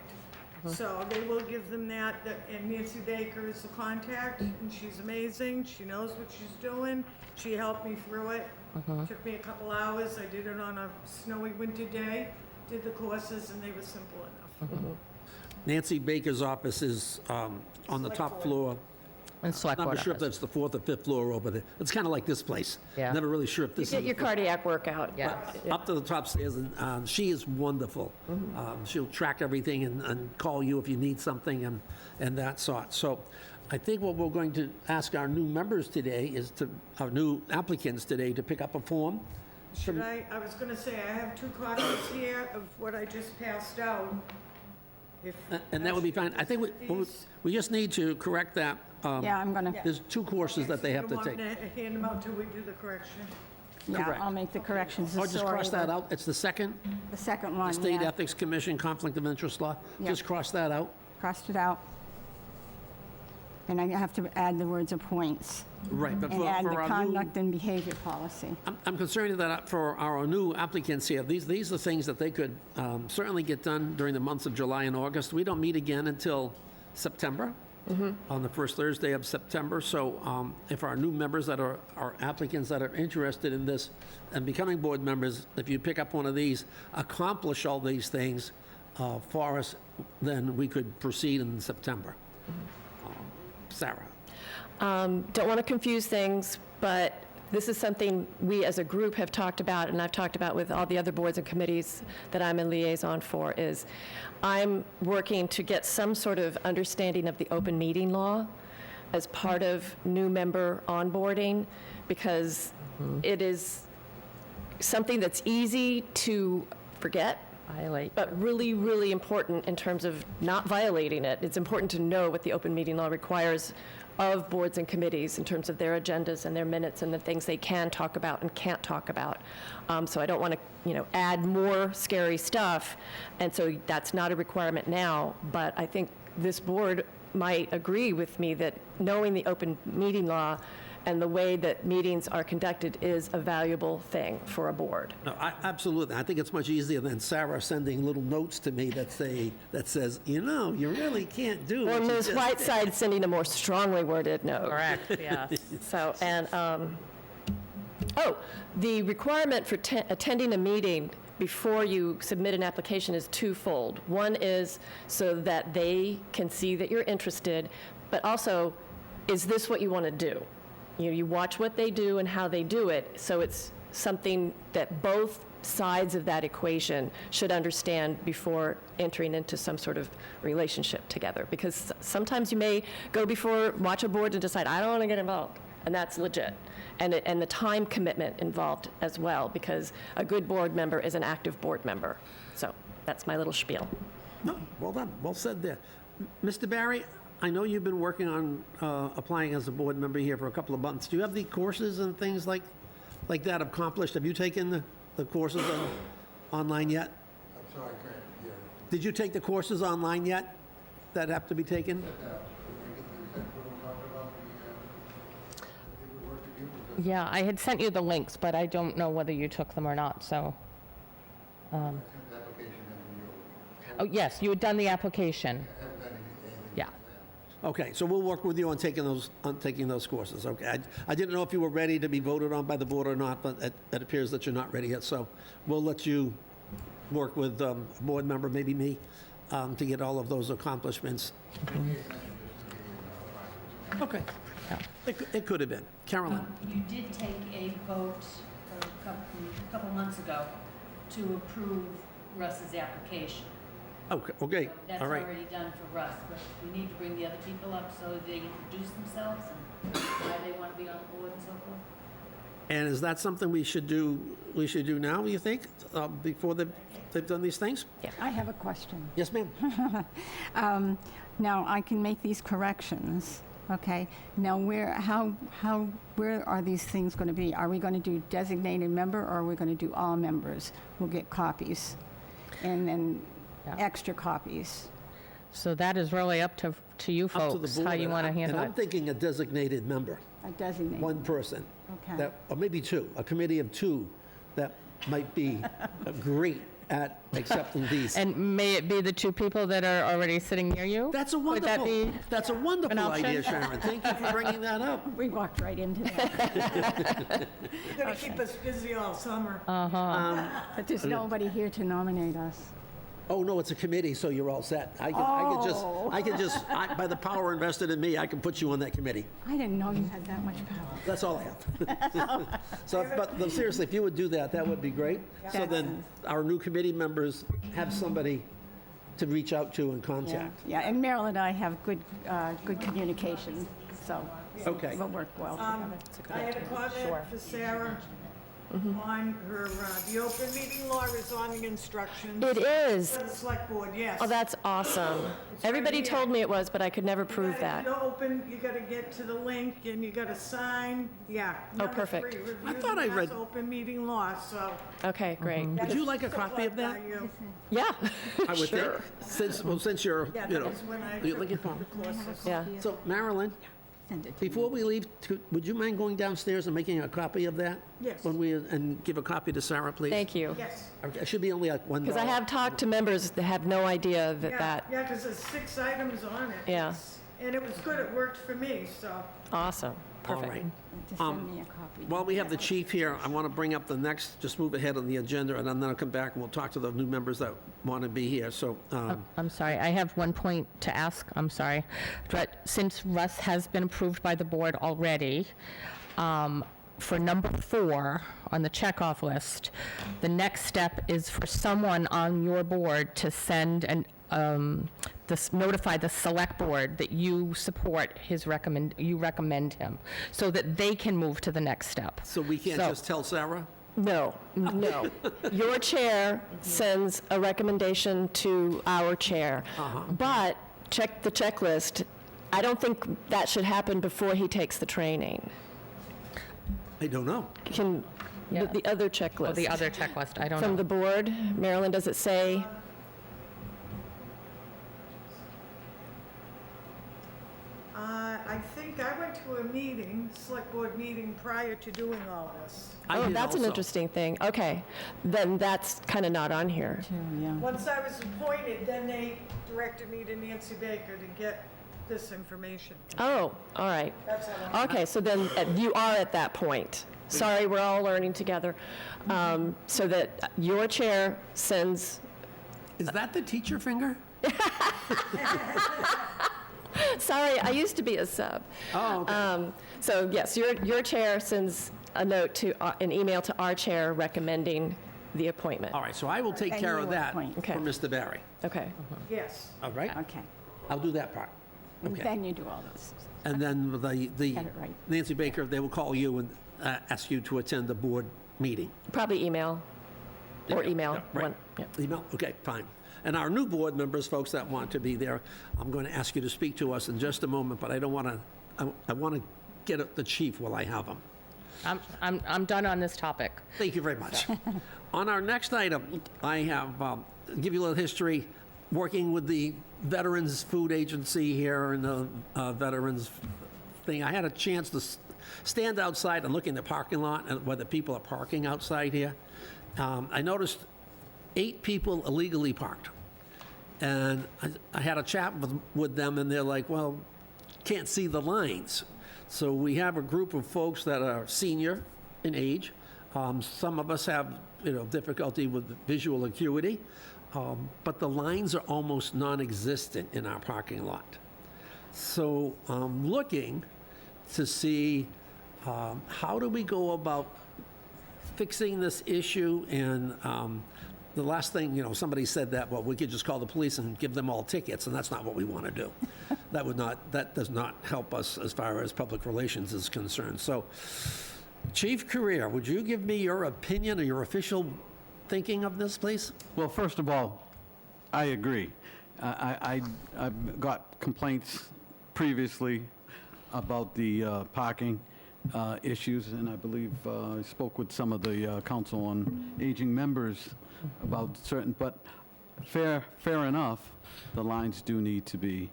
S10: So they will give them that, and Nancy Baker is the contact, and she's amazing, she knows what she's doing, she helped me through it. Took me a couple hours, I did it on a snowy winter day, did the courses, and they were simple enough.
S1: Nancy Baker's office is on the top floor.
S3: And select
S1: Not
S3: board
S1: sure if
S3: office.
S1: that's the fourth or fifth floor over there. It's kind of like this place.
S3: Yeah.
S1: Never really sure if this is.
S9: Get your
S1: the fifth-
S9: cardiac workout.
S3: Yeah.
S1: Up to the top stairs, and she is wonderful. She'll track everything and call you if you need something and that sort. So I think what we're going to ask our new members today is our new applicants today to pick up a form.
S10: Should I was gonna say, I have 2 copies here of what I just passed out. If
S1: And that would be fine. I think we just need to correct that.
S2: Yeah, I'm gonna,
S1: There's 2 courses that they have to take.
S10: You want me to hand them out till we do the correction?
S2: yeah,
S1: Correct.
S2: I'll make the corrections.
S1: Or just
S2: Sorry,
S1: cross that
S2: the-
S1: out. It's the second,
S2: The second one,
S1: State
S2: yeah.
S1: Ethics Commission Conflict of Interest Law.
S2: Yeah.
S1: Just cross that out.
S2: Crossed it out. And I have to add the words appoints.
S1: Right, but
S2: And add the
S1: for our new...
S2: conduct and behavior policy.
S1: I'm concerned that for our new applicants here, these are things that they could certainly get done during the months of July and August. We don't meet again until September, on the first Thursday of September. So if our new members that are applicants that are interested in this and becoming board members, if you pick up one of these, accomplish all these things for us, then we could proceed in September. Sarah?
S9: Don't want to confuse things, but this is something we as a group have talked about, and I've talked about with all the other boards and committees that I'm in liaison for, is I'm working to get some sort of understanding of the open meeting law as part of new member onboarding, because it is something that's easy to forget,
S3: Violate.
S9: but really, really important in terms of not violating it. It's important to know what the open meeting law requires of boards and committees in terms of their agendas and their minutes and the things they can talk about and can't talk about. So I don't want to, add more scary stuff, and so that's not a requirement now, but I think this board might agree with me that knowing the open meeting law and the way that meetings are conducted is a valuable thing for a board.
S1: No, absolutely. I think it's much easier than Sarah sending little notes to me that says, you really can't do
S9: Or
S1: what you
S9: Ms.
S1: just
S9: Whiteside sending a more strongly worded note.
S3: Correct, yes.
S9: So, and, the requirement for attending a meeting before you submit an application is twofold. One is so that they can see that you're interested, but also, is this what you want to do? You watch what they do and how they do it, so it's something that both sides of that equation should understand before entering into some sort of relationship together. Because sometimes you may go watch a board and decide, I don't want to get involved, and that's legit. And the time commitment involved as well, because a good board member is an active board member. So that's my little spiel.
S1: No, well done, well said there. Mr. Barry, I know you've been working on applying as a board member here for a couple of months. Do you have the courses and things like that accomplished? Have you taken the courses online yet?
S11: I'm sorry, I can't hear.
S1: Did you take the courses online yet that have to be taken?
S3: Yeah, I had sent you the links, but I don't know whether you took them or not, so. Oh, yes, you had done the application. Yeah.
S1: Okay, so we'll work with you on taking those courses, okay? I didn't know if you were ready to be voted on by the board or not, but it appears that you're not ready yet, so we'll let you work with a board member, maybe me, to get all of those accomplishments. Okay. It could have been. Carolyn?
S8: You did take a vote a couple months ago to approve Russ's application.
S1: Okay,
S8: That's
S1: all right.
S8: already done for Russ, but we need to bring the other people up so they introduce themselves and why they want to be on the board and so forth.
S1: And is that something we should do now, you think, before they've done these things?
S2: I have a question.
S1: Yes, ma'am?
S2: Now, I can make these corrections, okay? Now, where are these things going to be? Are we going to do designated member, or are we going to do all members will get copies? And then extra copies?
S3: So that is really up to you
S1: Up to the
S3: folks,
S1: board.
S3: how you want to handle
S1: And I'm
S3: it.
S1: thinking a designated member,
S2: A designated.
S1: one person.
S2: Okay.
S1: That, or maybe two, a committee of two that might be great at accepting these.
S3: And may it be the two people that are already sitting near you?
S1: That's a
S3: Would that
S1: wonderful,
S3: be
S1: that's a wonderful
S3: option?
S1: idea, Sharon. Thank you for bringing that up.
S2: We walked right into that.
S10: You're gonna keep us busy all summer.
S2: But there's nobody here to nominate us.
S1: Oh, no, it's a committee, so you're all set. I can just, by the power invested in me, I can put you on that committee.
S2: I didn't know you had that much power.
S1: That's all I have. So, but no, seriously, if you would do that, that would be great. So then our new committee members have somebody to reach out to and
S2: Yeah,
S1: contact.
S2: yeah, and Meryl and I have good communication, so
S1: Okay.
S2: we'll work well together.
S10: I had a comment for Sarah on her, the open meeting law is on the instructions.
S9: It is.
S10: For the select board, yes.
S9: Oh, that's awesome. Everybody told me it was, but I could never prove that.
S10: You open, you gotta get to the link and you gotta sign, yeah.
S9: Oh,
S10: Number
S9: perfect.
S10: 3, review
S1: I thought
S10: the
S1: I read-
S10: Mass open meeting law, so.
S9: Okay, great.
S1: Would you like a copy of that?
S9: Yeah,
S1: I would think, since you're,
S10: Yeah,
S1: you
S10: that
S1: know,
S10: was when I
S1: you're
S10: took
S1: looking for.
S10: the courses.
S9: yeah.
S1: So Marilyn,
S2: Send it to me.
S1: before we leave, would you mind going downstairs and making a copy of that?
S10: Yes.
S1: And give a copy to Sarah, please?
S9: Thank you.
S10: Yes.
S1: Okay, it should be only like $1.
S9: Because I have talked to members that have no idea that that,
S10: Yeah, because there's 6 items on it.
S9: Yeah.
S10: And it was good, it worked for me, so.
S9: awesome,
S1: All
S9: perfect.
S1: right.
S2: Just send me a copy.
S1: While we have the chief here, I want to bring up the next, just move ahead on the agenda, and then I'll come back and we'll talk to the new members that want to be here. So,
S3: I'm sorry, I have one point to ask, I'm sorry. But since Russ has been approved by the board already, for number 4 on the checkoff list, the next step is for someone on your board to send and notify the select board that you support you recommend him, so that they can move to the next step.
S1: so we can't
S3: So-
S1: just tell Sarah?
S9: No, no. Your chair sends a recommendation to our chair. But check the checklist. I don't think that should happen before he takes the training.
S1: I don't know.
S9: Can,
S3: Yeah.
S9: the other checklist.
S3: Oh, the other checklist, I don't
S9: From
S3: know.
S9: the board, Marilyn, does it say?
S10: I think I went to a meeting, select board meeting, prior to doing all this.
S1: I
S9: Oh,
S1: did
S9: that's an
S1: also.
S9: interesting thing. Okay, then that's kind of not on here.
S2: Too, yeah.
S10: Once I was appointed, then they directed me to Nancy Baker to get this information.
S9: Oh, all right.
S10: That's all.
S9: Okay, so then you are at that point. Sorry, we're all learning together. So that your chair sends,
S1: Is that the teacher finger?
S9: sorry, I used to be a sub.
S1: Oh, okay.
S9: So yes, your chair sends a note to, an email to our chair recommending the appointment.
S1: All right, so I will take
S2: And
S1: care
S2: you
S1: of that for
S2: appoint.
S9: Okay.
S1: Mr. Barry.
S9: Okay.
S10: Yes.
S1: All right?
S2: Okay.
S1: I'll do that part.
S2: And
S1: Okay.
S2: then you do all this.
S1: And then the
S2: Got it right.
S1: Nancy Baker, they will call you and ask you to attend the board meeting.
S9: Probably email or email.
S1: Yeah, right.
S9: one, yeah.
S1: Email? Okay, fine. And our new board members, folks that want to be there, I'm going to ask you to speak to us in just a moment, but I don't want to, I want to get at the chief while I have him.
S3: I'm done on this topic.
S1: Thank you very much. On our next item, I have, give you a little history, working with the Veterans Food Agency here and the Veterans thing. I had a chance to stand outside and look in the parking lot and where the people are parking outside here. I noticed 8 people illegally parked. And I had a chat with them, and they're like, well, can't see the lines. So we have a group of folks that are senior in age. Some of us have, difficulty with visual acuity, but the lines are almost non-existent in our parking lot. So I'm looking to see how do we go about fixing this issue. And the last thing, somebody said that, well, we could just call the police and give them all tickets, and that's not what we want to do. That does not help us as far as public relations is concerned. So, Chief Career, would you give me your opinion or your official thinking of this, please?
S4: Well, first of all, I agree. I've got complaints previously about the parking issues, and I believe I spoke with some of the Council on Aging members about certain, but fair enough, the lines do need to be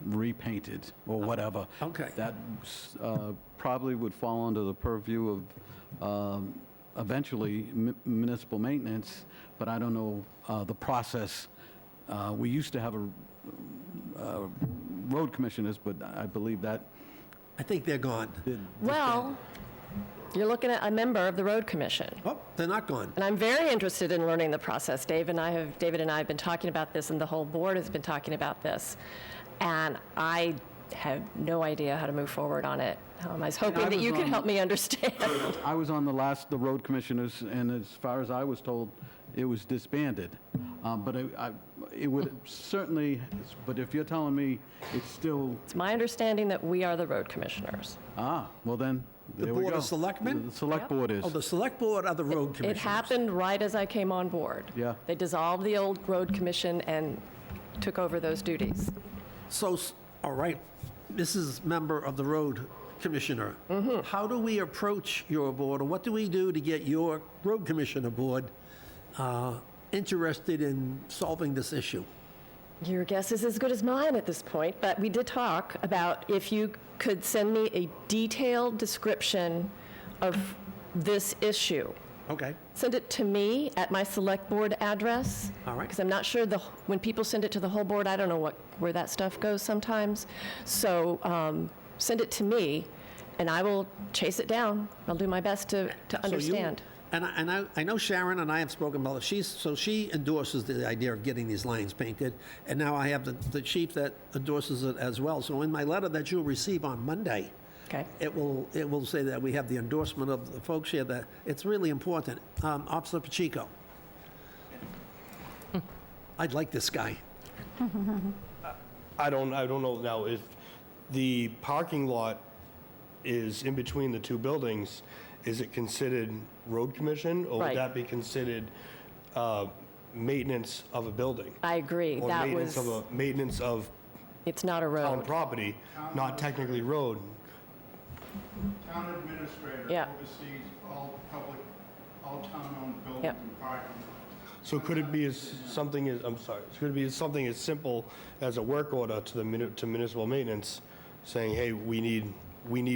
S4: repainted or whatever.
S1: Okay.
S4: That probably would fall under the purview of eventually municipal maintenance, but I don't know the process. We used to have road commissioners, but I believe that
S1: I think they're gone.
S9: Well, you're looking at a member of the road commission.
S1: Oh, they're not gone.
S9: And I'm very interested in learning the process. David and I have been talking about this, and the whole board has been talking about this. And I have no idea how to move forward on it. I was hoping that you could help me understand.
S4: I was on the road commissioners, and as far as I was told, it was disbanded. But it would certainly, but if you're telling me it's still,
S9: It's my understanding that we are the road commissioners.
S4: well then,
S1: The
S4: there we go.
S1: Board of Selectmen?
S4: The select board is.
S1: Oh, the select board are the road
S9: It
S1: commissioners?
S9: happened right as I came on board.
S4: Yeah.
S9: They dissolved the old road commission and took over those duties.
S1: So, all right, this is member of the road commissioner. How do we approach your board, or what do we do to get your road commissioner board interested in solving this issue?
S9: Your guess is as good as mine at this point, but we did talk about if you could send me a detailed description of this issue.
S1: Okay,
S9: Send it to me at my select board address.
S1: All right.
S9: Because I'm not sure when people send it to the whole board, I don't know where that stuff goes sometimes. So send it to me, and I will chase it down. I'll do my best to understand.
S1: And I know Sharon and I have spoken about it. She endorses the idea of getting these lines painted, and now I have the chief that endorses it as well. So in my letter that you'll receive on Monday,
S9: Okay.
S1: it will say that we have the endorsement of the folks here, that it's really important. Officer Pacheco. I'd like this guy.
S7: I don't know now if the parking lot is in between the two buildings, is it considered road commission? Or
S9: Right.
S7: would that be considered maintenance of a building?
S9: I agree.
S7: Or
S9: That
S7: maintenance
S9: was,
S7: of maintenance of
S9: it's not a
S7: town
S9: road.
S7: property, not technically road?
S11: Town administrator
S9: Yeah.
S11: oversees all public, all town-owned buildings
S9: Yep.
S11: and parking.
S7: So could it be as something as, I'm sorry, could it be something as simple as a work order to to municipal maintenance, saying, hey, we need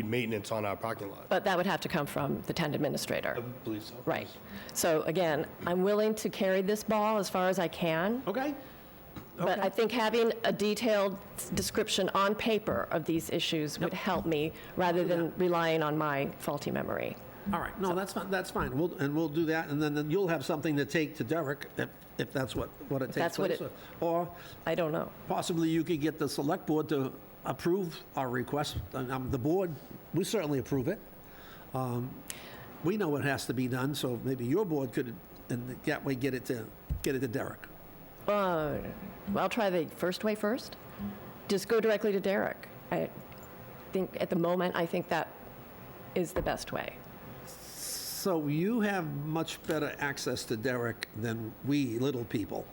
S7: maintenance on our parking lot?
S9: But that would have to come from the town administrator.
S7: I believe so.
S9: Right. So again, I'm willing to carry this ball as far as I can.
S1: Okay?
S9: But I think having a detailed description on paper of these issues would help me, rather than relying on my faulty memory.
S1: All right, no, that's fine, that's fine. We'll do that, and then you'll have something to take to Derek, if that's what it takes
S9: That's what
S1: place.
S9: it-
S1: Or
S9: I don't know.
S1: possibly you could get the select board to approve our request. The board, we certainly approve it. We know what has to be done, so maybe your board could, and that way, get it to Derek.
S9: I'll try the first way first. Just go directly to Derek. I think at the moment, I think that is the best way.
S1: So you have much better access to Derek than we little people.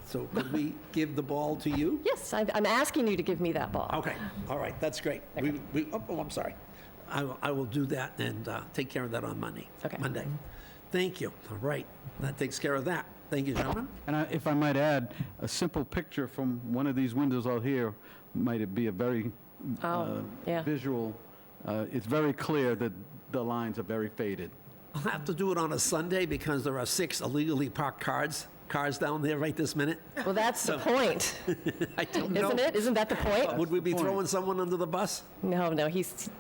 S1: So could we give the ball to you?
S9: Yes, I'm asking you to give me that ball.
S1: Okay, all right, that's great. I'm sorry. I will do that and take care of that on Monday.
S9: Okay.
S1: Monday. Thank you. All right, that takes care of that. Thank you, gentlemen.
S4: And if I might add, a simple picture from one of these windows out here might be a very
S9: yeah.
S4: visual, it's very clear that the lines are very faded.
S1: I'll have to do it on a Sunday because there are 6 illegally parked cars down there right this minute.
S9: Well, that's the point,
S1: I don't know.
S9: isn't it? Isn't that the point?
S1: Would we be throwing someone under the bus?
S9: No,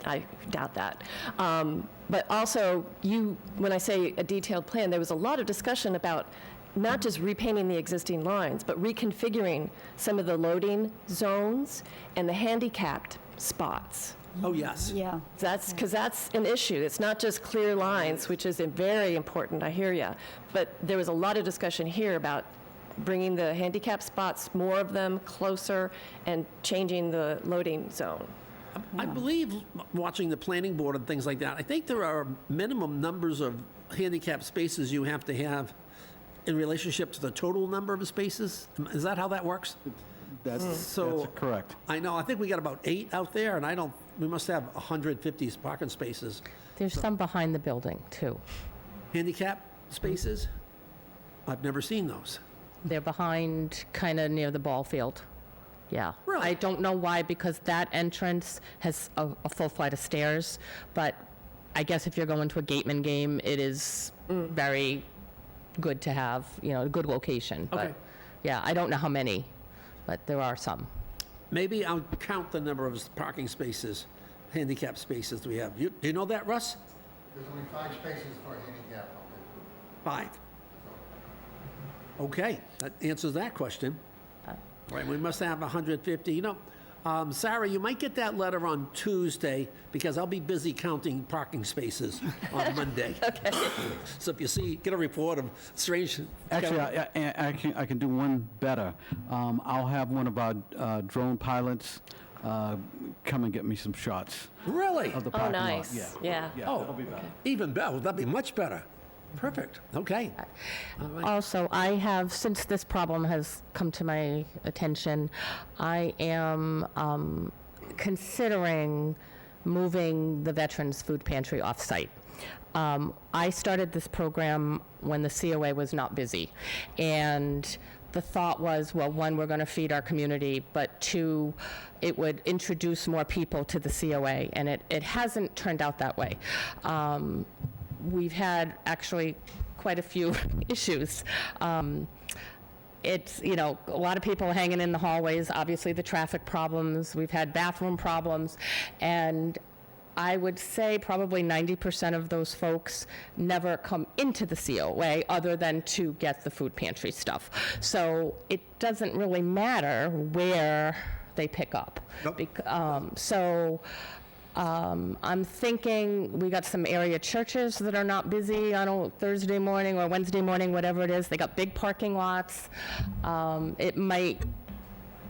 S9: I doubt that. But also, when I say a detailed plan, there was a lot of discussion about not just repainting the existing lines, but reconfiguring some of the loading zones and the handicapped spots.
S1: Oh, yes.
S2: Yeah.
S9: Because that's an issue. It's not just clear lines, which is very important, I hear you. But there was a lot of discussion here about bringing the handicap spots, more of them, closer, and changing the loading zone.
S1: I believe, watching the planning board and things like that, I think there are minimum numbers of handicap spaces you have to have in relationship to the total number of spaces. Is that how that works?
S4: That's correct.
S1: I know, I think we got about 8 out there, and we must have 150 parking spaces.
S3: There's some behind the building, too.
S1: Handicap spaces? I've never seen those.
S3: They're behind, kind of near the ball field. Yeah.
S1: Really?
S3: I don't know why, because that entrance has a full flight of stairs, but I guess if you're going to a Gateman game, it is very good to have, a good location.
S1: Okay.
S3: But, yeah, I don't know how many, but there are some.
S1: Maybe I'll count the number of parking spaces, handicap spaces we have. Do you know that, Russ?
S11: There's only 5 spaces for handicap up there.
S1: 5. Okay, that answers that question. Right, we must have 150. Sarah, you might get that letter on Tuesday because I'll be busy counting parking spaces on Monday. Okay. So if you get a report of strange...
S4: Actually, I can do one better. I'll have one of our drone pilots come and get me some shots
S1: Really?
S4: of the
S9: Oh,
S4: parking lot.
S9: nice. Yeah.
S1: Oh,
S4: that'll be better.
S1: even better. That'd be much better. Perfect. Okay. All right.
S3: Also, I have, since this problem has come to my attention, I am considering moving the Veterans Food Pantry off-site. I started this program when the COA was not busy, and the thought was, well, one, we're going to feed our community, but two, it would introduce more people to the COA, and it hasn't turned out that way. We've had actually quite a few issues. It's, a lot of people hanging in the hallways, obviously the traffic problems, we've had bathroom problems, and I would say probably 90% of those folks never come into the COA other than to get the food pantry stuff. So it doesn't really matter where they pick up.
S1: Nope.
S3: I'm thinking we got some area churches that are not busy on a Thursday morning or Wednesday morning, whatever it is. They got big parking lots. It might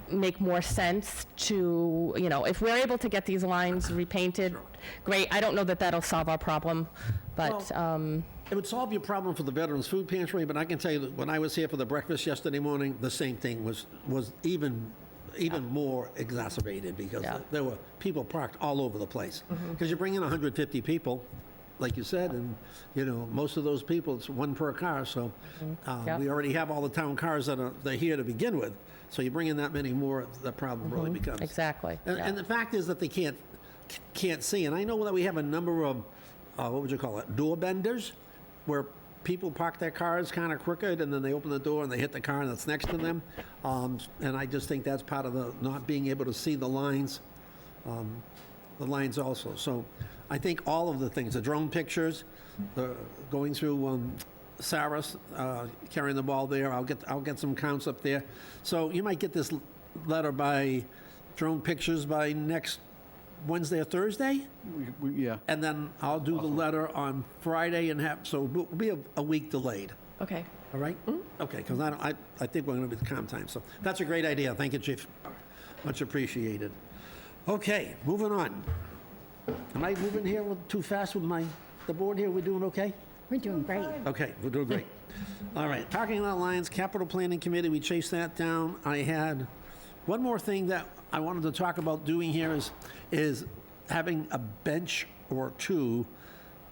S3: make more sense to, if we're able to get these lines repainted, great. I don't know that that'll solve our problem, but
S1: It would solve your problem for the Veterans Food Pantry, but I can tell you that when I was here for the breakfast yesterday morning, the same thing was even more exacerbated because
S3: Yeah.
S1: there were people parked all over the place. Because you bring in 150 people, like you said, and, most of those people, it's one per car, so
S3: Yeah.
S1: we already have all the town cars they're here to begin with. So you bring in that many more, the problem really becomes.
S3: exactly.
S1: And,
S3: yeah.
S1: and the fact is that they can't see. And I know that we have a number of, what would you call it, door benders, where people park their cars kind of crooked, and then they open the door and they hit the car that's next to them. And I just think that's part of the not being able to see the lines also. So I think all of the things, the drone pictures, going through Sarah's carrying the ball there. I'll get some counts up there. So you might get this letter by drone pictures by next Wednesday or Thursday,
S4: Yeah.
S1: and then I'll do the letter on Friday so we'll be a week delayed.
S9: Okay.
S1: All right? Okay, because I think we're going to be the calm time. So that's a great idea. Thank you, Chief. Much appreciated. Okay, moving on. Am I moving here too fast with the board here? We're doing okay?
S2: We're doing great.
S1: Okay, we're doing great. All right, parking lot lines, capital planning committee, we chased that down. I had one more thing that I wanted to talk about doing here is having a bench or two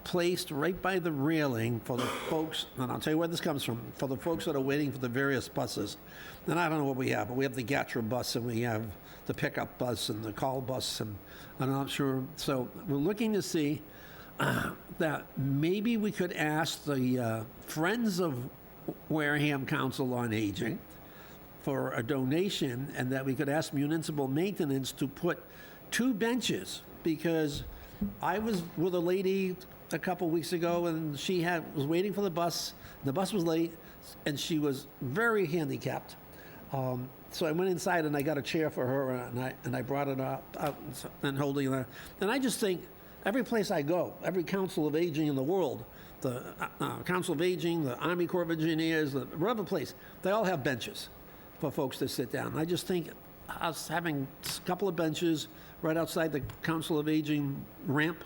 S1: placed right by the railing for the folks, and I'll tell you where this comes from, for the folks that are waiting for the various buses. And I don't know what we have, but we have the Gatra bus and we have the pickup bus and the call bus, and I'm not sure. So we're looking to see that maybe we could ask the Friends of Wareham Council on Aging for a donation, and that we could ask municipal maintenance to put 2 benches, because I was with a lady a couple weeks ago, and she was waiting for the bus. The bus was late, and she was very handicapped. So I went inside and I got a chair for her, and I brought it out and holding her. And I just think every place I go, every council of aging in the world, the Council of Aging, the Army Corps of Engineers, whatever place, they all have benches for folks to sit down. I just think us having a couple of benches right outside the Council of Aging ramp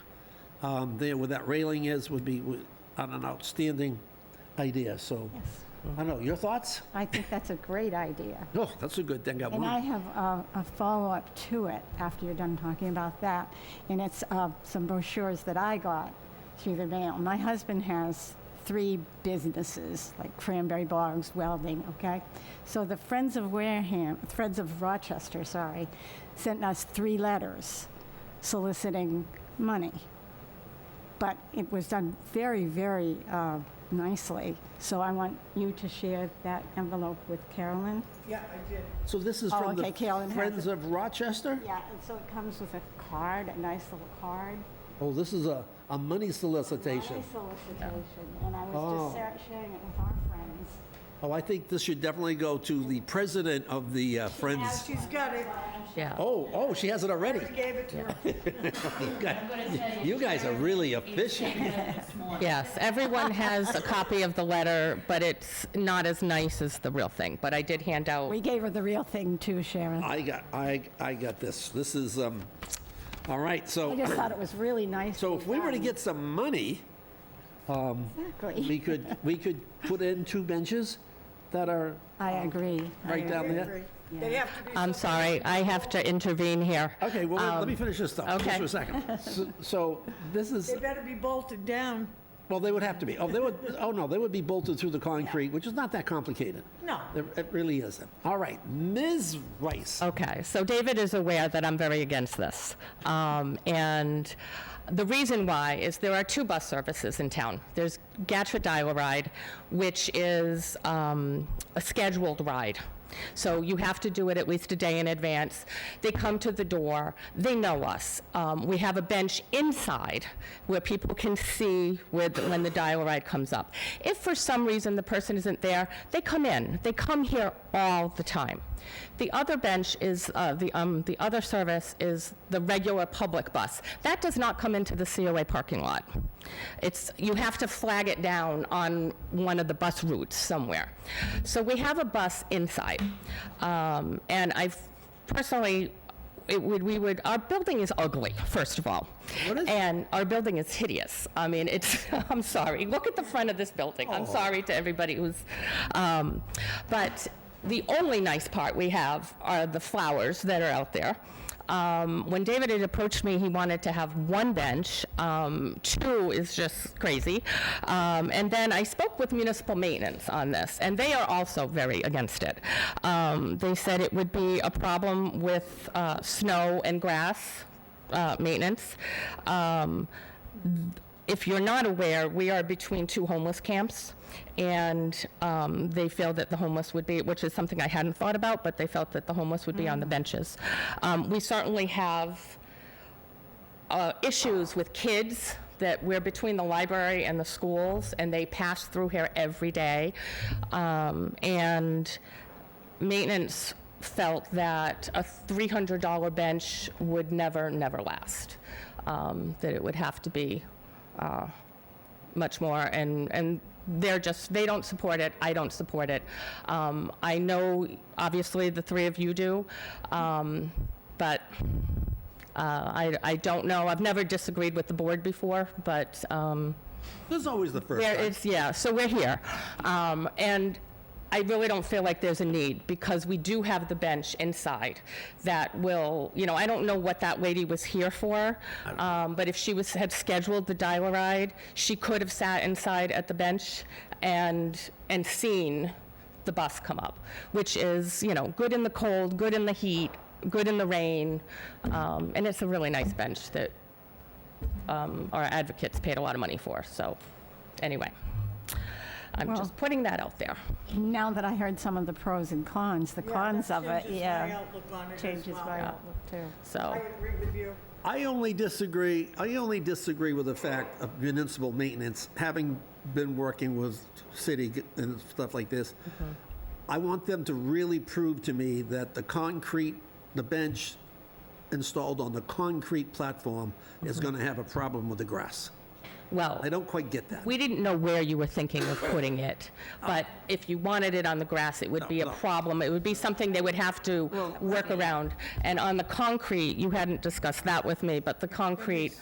S1: there where that railing is would be an outstanding idea. So, I don't know, your thoughts?
S2: I think that's a great idea.
S1: Oh, that's a good thing. Got
S2: And I
S1: one.
S2: have a follow-up to it after you're done talking about that, and it's some brochures that I got through the mail. My husband has 3 businesses, like Cranberry Bogs, Welding, okay? So the Friends of Rochester, sent us 3 letters soliciting money. But it was done very, very nicely. So I want you to share that envelope with Carolyn.
S10: Yeah, I did.
S1: So this is
S2: Oh,
S1: from the
S2: okay, Carolyn has
S1: Friends
S2: it.
S1: of Rochester?
S2: Yeah, and so it comes with a card, a nice little card.
S1: Oh, this is a money solicitation.
S2: Money solicitation, and I was
S1: Oh.
S2: just sharing it with our friends.
S1: Oh, I think this should definitely go to the president of the Friends.
S10: She's got it.
S3: Yeah.
S1: Oh, she has it already.
S10: I gave it to her.
S1: You guys are really efficient.
S3: Yes, everyone has a copy of the letter, but it's not as nice as the real thing. But I did hand out,
S2: We gave her the real thing too, Sharon.
S1: I got this. This is, all right,
S2: I
S1: so,
S2: just thought it was really nice.
S1: so if we were to get some money,
S2: Exactly.
S1: we could put in 2 benches that are
S2: I agree.
S1: right down there.
S10: Agree. They have to be.
S3: I'm sorry, I have to intervene here.
S1: Okay, well, let me finish this stuff, just
S3: okay.
S1: for a second. So this is,
S10: They better be bolted down.
S1: well, they would have to be. Oh, they would be bolted through the concrete, which is not that complicated.
S10: No.
S1: It really isn't. All right, Ms. Rice.
S3: Okay, so David is aware that I'm very against this. And the reason why is there are 2 bus services in town. There's Gatcha Dial-A-Ride, which is a scheduled ride. So you have to do it at least a day in advance. They come to the door. They know us. We have a bench inside where people can see when the dial-a-ride comes up. If for some reason the person isn't there, they come in. They come here all the time. The other bench is, the other service is the regular public bus. That does not come into the COA parking lot. You have to flag it down on one of the bus routes somewhere. So we have a bus inside. And I've personally, our building is ugly, first of all.
S1: What is it?
S3: And our building is hideous. I mean, I'm sorry. Look at the front of this building. I'm sorry to everybody who's, but the only nice part we have are the flowers that are out there. When David had approached me, he wanted to have 1 bench. 2 is just crazy. And then I spoke with municipal maintenance on this, and they are also very against it. They said it would be a problem with snow and grass maintenance. If you're not aware, we are between 2 homeless camps, and they feel that the homeless would be, which is something I hadn't thought about, but they felt that the homeless would be on the benches. We certainly have issues with kids that we're between the library and the schools, and they pass through here every day. And maintenance felt that a $300 bench would never last, that it would have to be much more, and they don't support it. I don't support it. I know, obviously, the 3 of you do, but I don't know. I've never disagreed with the board before, but
S1: This is always the first time.
S3: so we're here. And I really don't feel like there's a need, because we do have the bench inside that will, I don't know what that lady was here for, but if she had scheduled the dial-a-ride, she could have sat inside at the bench and seen the bus come up, which is, good in the cold, good in the heat, good in the rain, and it's a really nice bench that our advocates paid a lot of money for. So anyway, I'm just putting that out there.
S2: Now that I heard some of the pros and cons, the cons of it,
S10: Changes my outlook on it as
S2: changes
S10: well.
S2: my outlook too.
S3: So.
S10: I agree with you.
S1: I only disagree with the fact of municipal maintenance, having been working with city and stuff like this. I want them to really prove to me that the bench installed on the concrete platform is going to have a problem with the grass.
S3: Well,
S1: I don't quite get that.
S3: we didn't know where you were thinking of putting it, but if you wanted it on the grass, it would be a problem. It would be something they would have to work around. And on the concrete, you hadn't discussed that with me, but the concrete,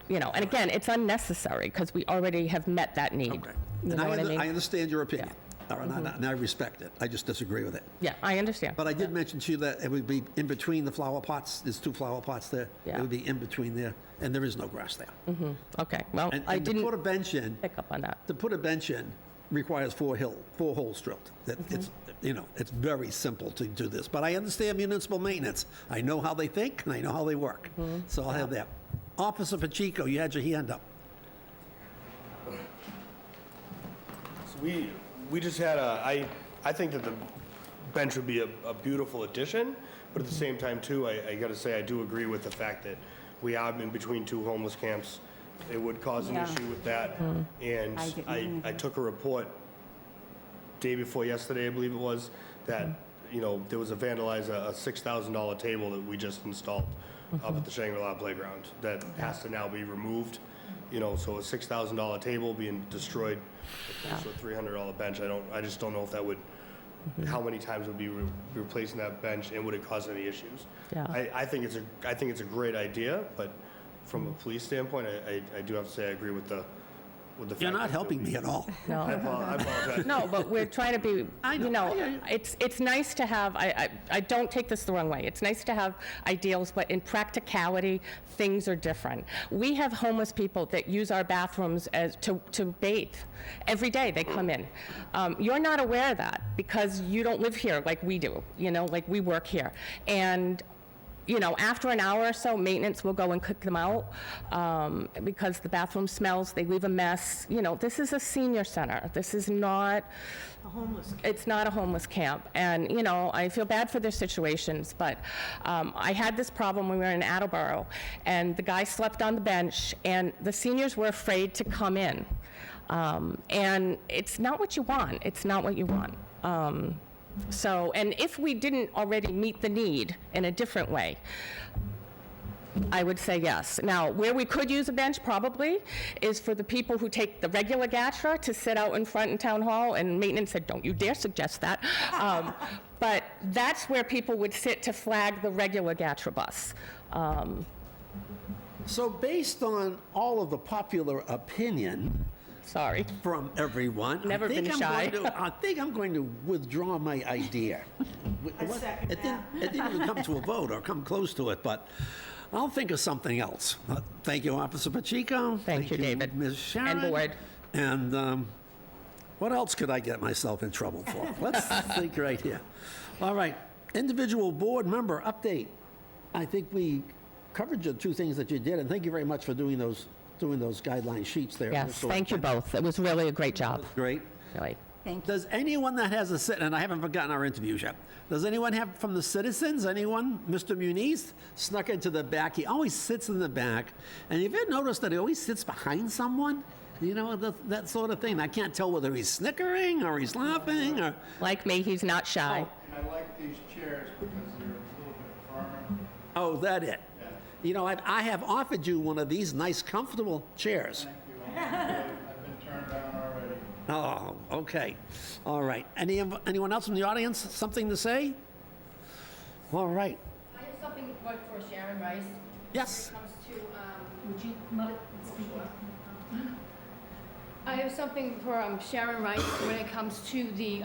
S3: and again, it's unnecessary because we already have met that need.
S1: Okay.
S3: You
S1: And
S3: know what I mean?
S1: I understand your opinion. All right, and I respect it. I just disagree with it.
S3: Yeah, I understand.
S1: But I did mention to you that it would be in between the flower pots. There's 2 flower pots there.
S3: Yeah.
S1: It would be in between there, and there is no grass there.
S3: Okay, well,
S1: And
S3: I
S1: to put a
S3: didn't
S1: bench in,
S3: pick up on that.
S1: to put a bench in requires 4 holes drilled. That It's, it's very simple to do this. But I understand municipal maintenance. I know how they think, and I know how they work. So I'll have that. Officer Pacheco, you had your hand up.
S7: So we just had I think that the bench would be a beautiful addition, but at the same time too, I gotta say, I do agree with the fact that we are in between 2 homeless camps. It would cause an
S2: Yeah.
S7: issue with that. And
S2: I didn't
S7: I took a report day before yesterday, I believe it was, that, there was a vandalized, a $6,000 table that we just installed up at the Shangri-La Playground that has to now be removed. So a $6,000 table being destroyed, so a $300 bench, I just don't know if that would, how many times would be replacing that bench, and would it cause any issues?
S3: Yeah.
S7: I think it's a great idea, but from a police standpoint, I do have to say I agree with the fact
S1: You're not
S7: that
S1: helping me at all.
S7: I apologize.
S3: No, but we're trying to be,
S1: I know, I hear you.
S3: it's nice to have, I don't take this the wrong way. It's nice to have ideals, but in practicality, things are different. We have homeless people that use our bathrooms to bathe. Every day they come in. You're not aware of that because you don't live here like we do, like we work here. And after an hour or so, maintenance will go and kick them out because the bathroom smells, they leave a mess. This is a senior center. This is not
S10: A homeless camp.
S3: it's not a homeless camp. And, I feel bad for their situations, but I had this problem when we were in Attleboro, and the guy slept on the bench, and the seniors were afraid to come in. And it's not what you want. It's not what you want. And if we didn't already meet the need in a different way, I would say yes. Now, where we could use a bench probably is for the people who take the regular GATRA to sit out in front in Town Hall, and maintenance said, don't you dare suggest that. But that's where people would sit to flag the regular GATRA bus.
S1: So based on all of the popular opinion
S3: Sorry.
S1: from everyone,
S3: Never been shy.
S1: I think I'm going to withdraw my idea.
S10: second
S1: It didn't even come to a vote or come close to it, but I'll think of something else. Thank you, Officer Pacheco.
S3: Thank you, David.
S1: Ms. Sharon.
S3: And board.
S1: And what else could I get myself in trouble for? Let's think right here. All right, individual board member update. I think we covered the 2 things that you did, and thank you very much for doing those guideline sheets there.
S3: Yes,
S1: So
S3: thank you both. It was really a great job,
S1: Great.
S3: really.
S2: Thank you.
S1: Does anyone that has a sit, and I haven't forgotten our interviews yet, does anyone have from the citizens, anyone? Mr. Muniz snuck into the back. He always sits in the back. And have you ever noticed that he always sits behind someone? That sort of thing. I can't tell whether he's snickering or he's laughing or...
S3: Like me, he's not shy.
S11: And I like these chairs because they're a little bit firmer.
S1: Oh, that it? I have offered you one of these nice, comfortable chairs.
S11: Thank you. I've been turned down already.
S1: Oh, okay. All right. Anyone else from the audience, something to say? All right.
S12: I have something for Sharon Rice.
S1: Yes.
S12: When it comes to,
S8: Would you come up and speak?
S12: I have something for Sharon Rice when it comes to the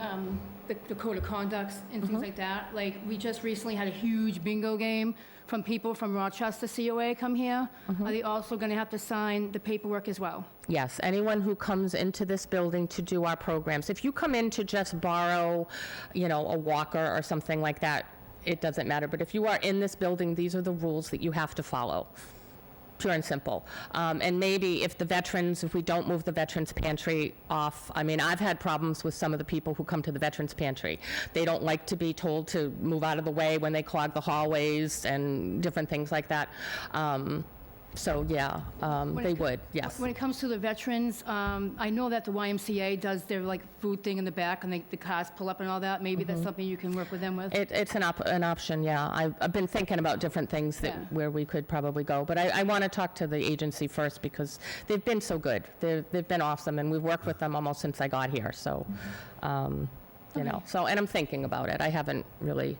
S12: code of conducts and things like that. Like, we just recently had a huge bingo game from people from Rochester COA come here. Are they also going to have to sign the paperwork as well?
S3: Yes, anyone who comes into this building to do our programs. If you come in to just borrow, a walker or something like that, it doesn't matter. But if you are in this building, these are the rules that you have to follow. Pure and simple. And maybe if we don't move the veterans pantry off, I've had problems with some of the people who come to the veterans pantry. They don't like to be told to move out of the way when they clog the hallways and different things like that. They would, yes.
S12: When it comes to the veterans, I know that the YMCA does their food thing in the back and the cars pull up and all that. Maybe that's something you can work with them with.
S3: It's an option, yeah. I've been thinking about different things where we could probably go, but I want to talk to the agency first because they've been so good. They've been awesome, and we've worked with them almost since I got here. So, and I'm thinking about it. I haven't really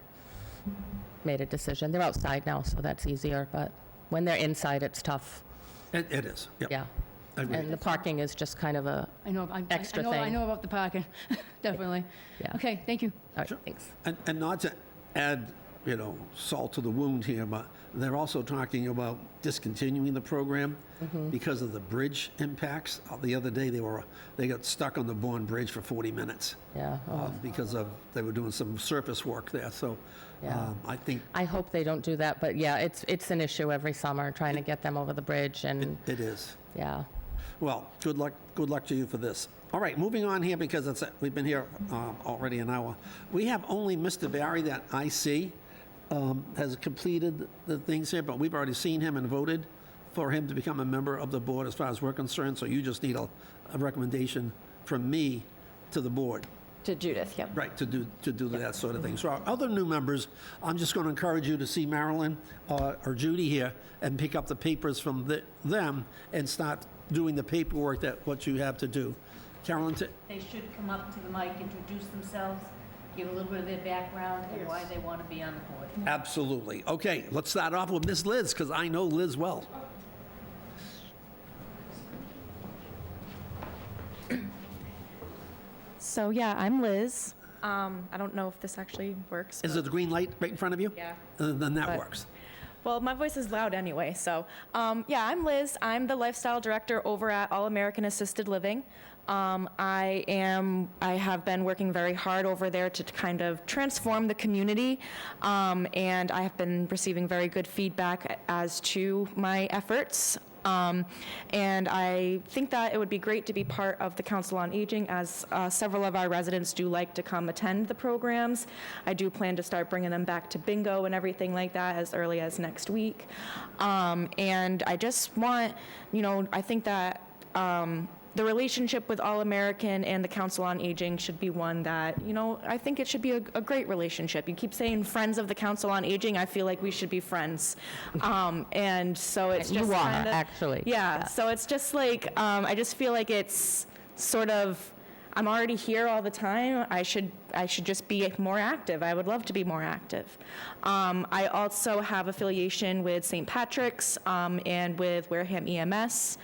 S3: made a decision. They're outside now, so that's easier, but when they're inside, it's tough.
S1: It is. Yep.
S3: Yeah.
S1: Agreed.
S3: And the parking is just kind of a,
S12: I know,
S3: Extra
S12: I
S3: thing.
S12: know about the parking, definitely.
S3: Yeah.
S12: Okay, thank you.
S3: all right, thanks.
S1: And not to add, salt to the wound here, but they're also talking about discontinuing the program because of the bridge impacts. The other day, they got stuck on the Bourne Bridge for 40 minutes.
S3: Yeah,
S1: Because they were doing some surface work there, so
S3: Yeah.
S1: I think
S3: I hope they don't do that, but yeah, it's an issue every summer, trying to get them over the bridge, and,
S1: it is.
S3: yeah.
S1: Well, good luck to you for this. All right, moving on here, because we've been here already an hour. We have only Mr. Barry that I see has completed the things here, but we've already seen him and voted for him to become a member of the board as far as we're concerned, so you just need a recommendation from me to the board.
S9: To Judith, yep.
S1: Right, to do that sort of thing. So our other new members, I'm just going to encourage you to see Marilyn or Judy here and pick up the papers from them and start doing the paperwork what you have to do. Carolyn,
S8: They should come up to the mic, introduce themselves, give a little bit of their background and why they want to be on the board.
S1: absolutely. Okay, let's start off with Miss Liz, because I know Liz well.
S13: So yeah, I'm Liz. I don't know if this actually works.
S1: Is it the green light right in front of you?
S13: Yeah.
S1: Then that
S13: But-
S1: works.
S13: Well, my voice is loud anyway. So yeah, I'm Liz. I'm the lifestyle director over at All American Assisted Living. I have been working very hard over there to kind of transform the community, and I have been receiving very good feedback as to my efforts. And I think that it would be great to be part of the Council on Aging, as several of our residents do like to come attend the programs. I do plan to start bringing them back to bingo and everything like that as early as next week. And I just want, I think that the relationship with All American and the Council on Aging should be one that, I think it should be a great relationship. You keep saying friends of the Council on Aging. I feel like we should be friends. And so it's
S3: You
S13: just
S3: are,
S13: kinda,
S3: actually.
S13: Yeah, so it's just like, I just feel like it's sort of, I'm already here all the time. I should just be more active. I would love to be more active. I also have affiliation with St. Patrick's and with Wareham EMS.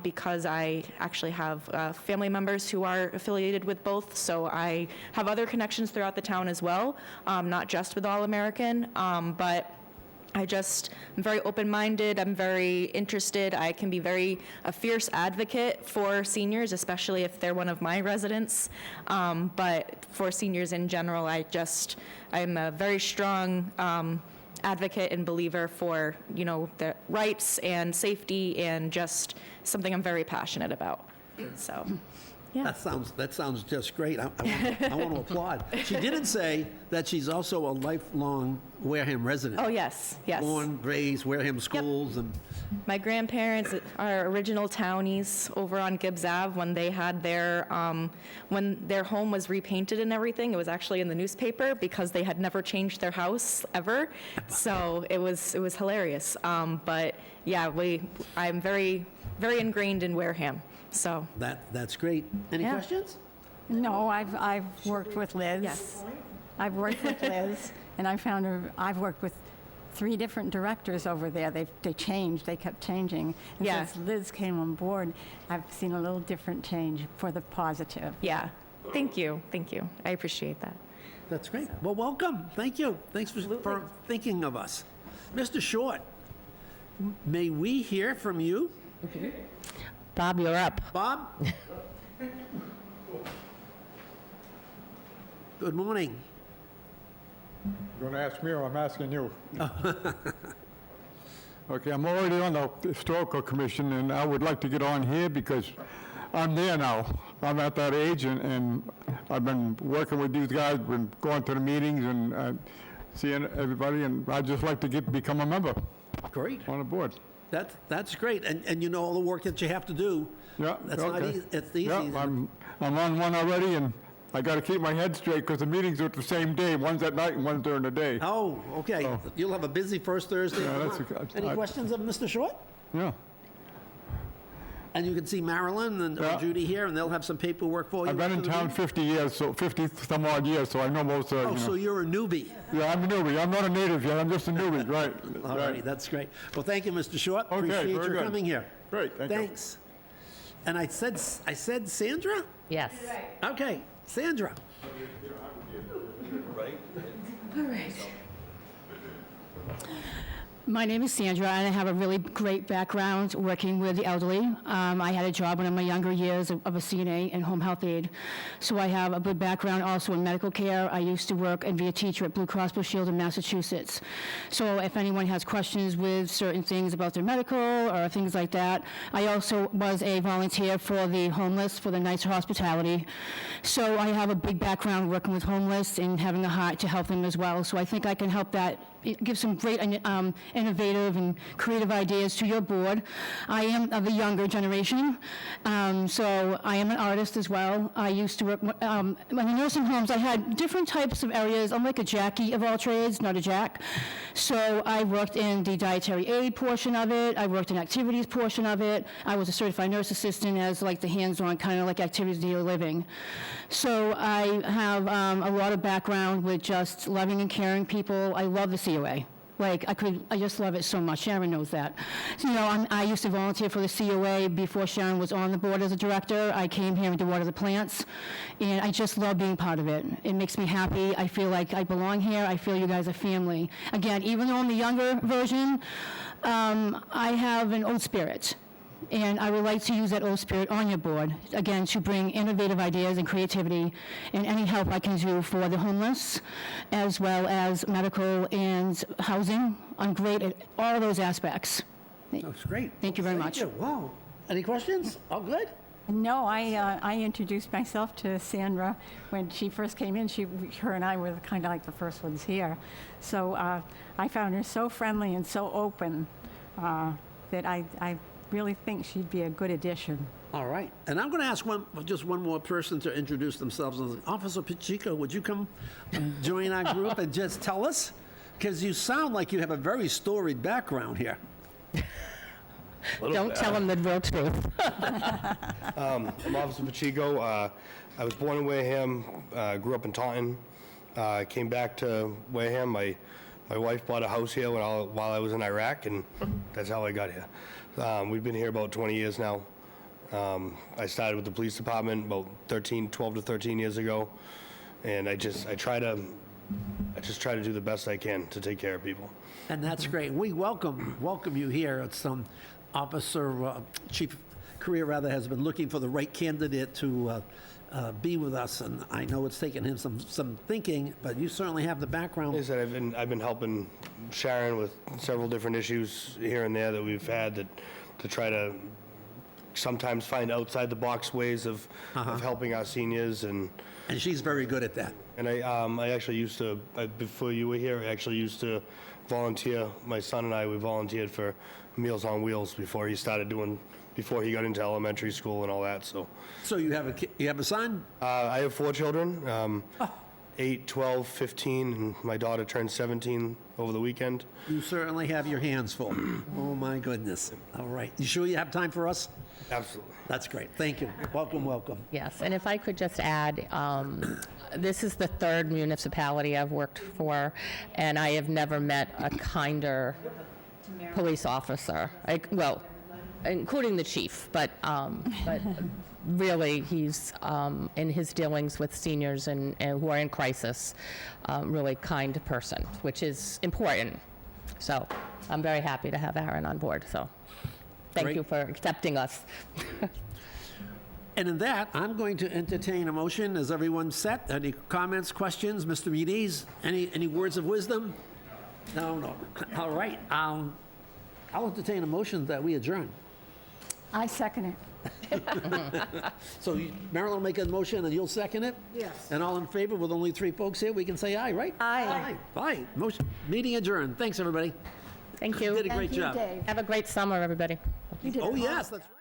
S13: Because I actually have family members who are affiliated with both, so I have other connections throughout the town as well, not just with All American, but I'm very open-minded, I'm very interested, I can be a fierce advocate for seniors, especially if they're one of my residents, but for seniors in general, I'm a very strong advocate and believer for, the rights and safety, and just something I'm very passionate about. So, yeah.
S1: That sounds just great. I want to applaud. She didn't say that she's also a lifelong Wareham resident.
S13: Oh, yes, yes.
S1: Born, raised, Wareham schools, and
S13: My grandparents are original townies over on Gibbs Ave. When they had when their home was repainted and everything, it was actually in the newspaper because they had never changed their house ever. So it was hilarious. But yeah, I'm very, very ingrained in Wareham. So
S1: that's great. Any
S13: Yeah.
S1: questions?
S2: No, I've worked with Liz.
S13: yes,
S2: I've worked with Liz, and I've worked with 3 different directors over there. They changed, they kept changing. And
S13: Yeah.
S2: since Liz came on board, I've seen a little different change for the positive.
S13: yeah. Thank you. I appreciate that.
S1: That's great. Well, welcome. Thank you. Thanks for thinking of us. Mr. Short, may we hear from you?
S3: Bob, you're up.
S1: Bob? Good morning.
S11: You're gonna ask me or I'm asking you? Okay, I'm already on the Historical Commission, and I would like to get on here because I'm there now. I'm at that age, and I've been working with these guys, been going to the meetings and seeing everybody, and I'd just like to become a member
S1: Great.
S11: on the board.
S1: That's great. And you know all the work that you have to do.
S11: Yeah,
S1: That's not
S11: okay.
S1: easy. It's easy.
S11: Yeah, I'm on one already, and I gotta keep my head straight because the meetings are the same day. One's at night and one's during the day.
S1: Oh, okay.
S11: Oh.
S1: You'll have a busy first Thursday.
S11: Yeah,
S1: of the
S11: that's
S1: month.
S11: okay.
S1: Any questions of Mr. Short?
S11: Yeah.
S1: And you can see Marilyn and
S11: Yeah.
S1: Judy here, and they'll have some paperwork for you.
S11: I've been in
S1: after the
S11: town
S1: meeting.
S11: 50 years, so 50 some odd years, so I know most of,
S1: Oh, so you're a newbie.
S11: Yeah, I'm a newbie. I'm not a native yet. I'm just a newbie, right.
S1: All right, that's great. Well, thank you, Mr. Short.
S11: Okay,
S1: Appreciate
S11: very
S1: your
S11: good.
S1: coming here.
S11: Great, thank you.
S1: Thanks. And I said Sandra?
S3: Yes.
S1: Okay, Sandra.
S12: All right. My name is Sandra, and I have a really great background working with the elderly. I had a job in my younger years of a CNA and home health aide, so I have a good background also in medical care. I used to work and be a teacher at Blue Cross Blue Shield in Massachusetts. So if anyone has questions with certain things about their medical or things like that, I also was a volunteer for the homeless for the Nights of Hospitality. So I have a big background working with homeless and having a heart to help them as well. So I think I can help that, give some great innovative and creative ideas to your board. I am of the younger generation, so I am an artist as well. I used to work in the nursing homes. I had different types of areas. I'm like a Jackie of all trades, not a Jack. So I worked in the dietary aid portion of it. I worked in activities portion of it. I was a certified nurse assistant as like the hands-on kind of like activities of daily living. So I have a lot of background with just loving and caring people. I love the COA. Like, I just love it so much. Sharon knows that. So, you know, I used to volunteer for the COA before Sharon was on the board as a director. I came here to water the plants, and I just love being part of it. It makes me happy. I feel like I belong here. I feel you guys are family. Again, even though I'm the younger version, I have an old spirit. And I would like to use that old spirit on your board, again, to bring innovative ideas and creativity and any help I can do for the homeless, as well as medical and housing. I'm great at all those aspects.
S1: That's great.
S12: Thank you very much.
S1: Thank you. Wow. Any questions? All good?
S2: No, I introduced myself to Sandra when she first came in. Her and I were kind of like the first ones here. So I found her so friendly and so open that I really think she'd be a good addition.
S1: All right. And I'm going to ask just one more person to introduce themselves. Officer Pacheco, would you come join our group and just tell us? Because you sound like you have a very storied background here.
S3: Don't tell him the real truth.
S7: I'm Officer Pacheco. I was born in Wareham, grew up in Taunton, came back to Wareham. My wife bought a house here while I was in Iraq, and that's how I got here. We've been here about 20 years now. I started with the police department about 12 to 13 years ago, and I try to do the best I can to take care of people.
S1: And that's great. We welcome you here. It's Chief Correa rather has been looking for the right candidate to be with us, and I know it's taken him some thinking, but you certainly have the background.
S7: Like I said, I've been helping Sharon with several different issues here and there that we've had to try to sometimes find outside the box ways of helping our seniors, and
S1: she's very good at that.
S7: And I actually used to, before you were here, I actually used to volunteer. My son and I, we volunteered for Meals on Wheels before he got into elementary school and all that.
S1: So you have a son?
S7: I have 4 children, 8, 12, 15, and my daughter turned 17 over the weekend.
S1: You certainly have your hands full. Oh, my goodness. All right. You sure you have time for us?
S7: Absolutely.
S1: That's great. Thank you. Welcome.
S3: Yes, and if I could just add, this is the 3rd municipality I've worked for, and I have never met a kinder police officer. Well, including the chief, but really, he's in his dealings with seniors and who are in crisis, really kind person, which is important. So I'm very happy to have Aaron on board. So thank you for accepting us.
S1: And in that, I'm going to entertain a motion. Is everyone set? Any comments, questions? Mr. Muniz, any words of wisdom? No. All right. I'll entertain a motion that we adjourn.
S2: I second it.
S1: So Marilyn will make a motion and you'll second it?
S10: Yes.
S1: And all in favor, with only 3 folks here, we can say aye, right?
S2: Aye.
S1: Aye. Meeting adjourned. Thanks, everybody.
S3: Thank you.
S1: You did a great job.
S2: Thank you, Dave.
S3: Have a great summer, everybody.
S2: You did
S1: Oh,
S2: it
S1: yes, that's right.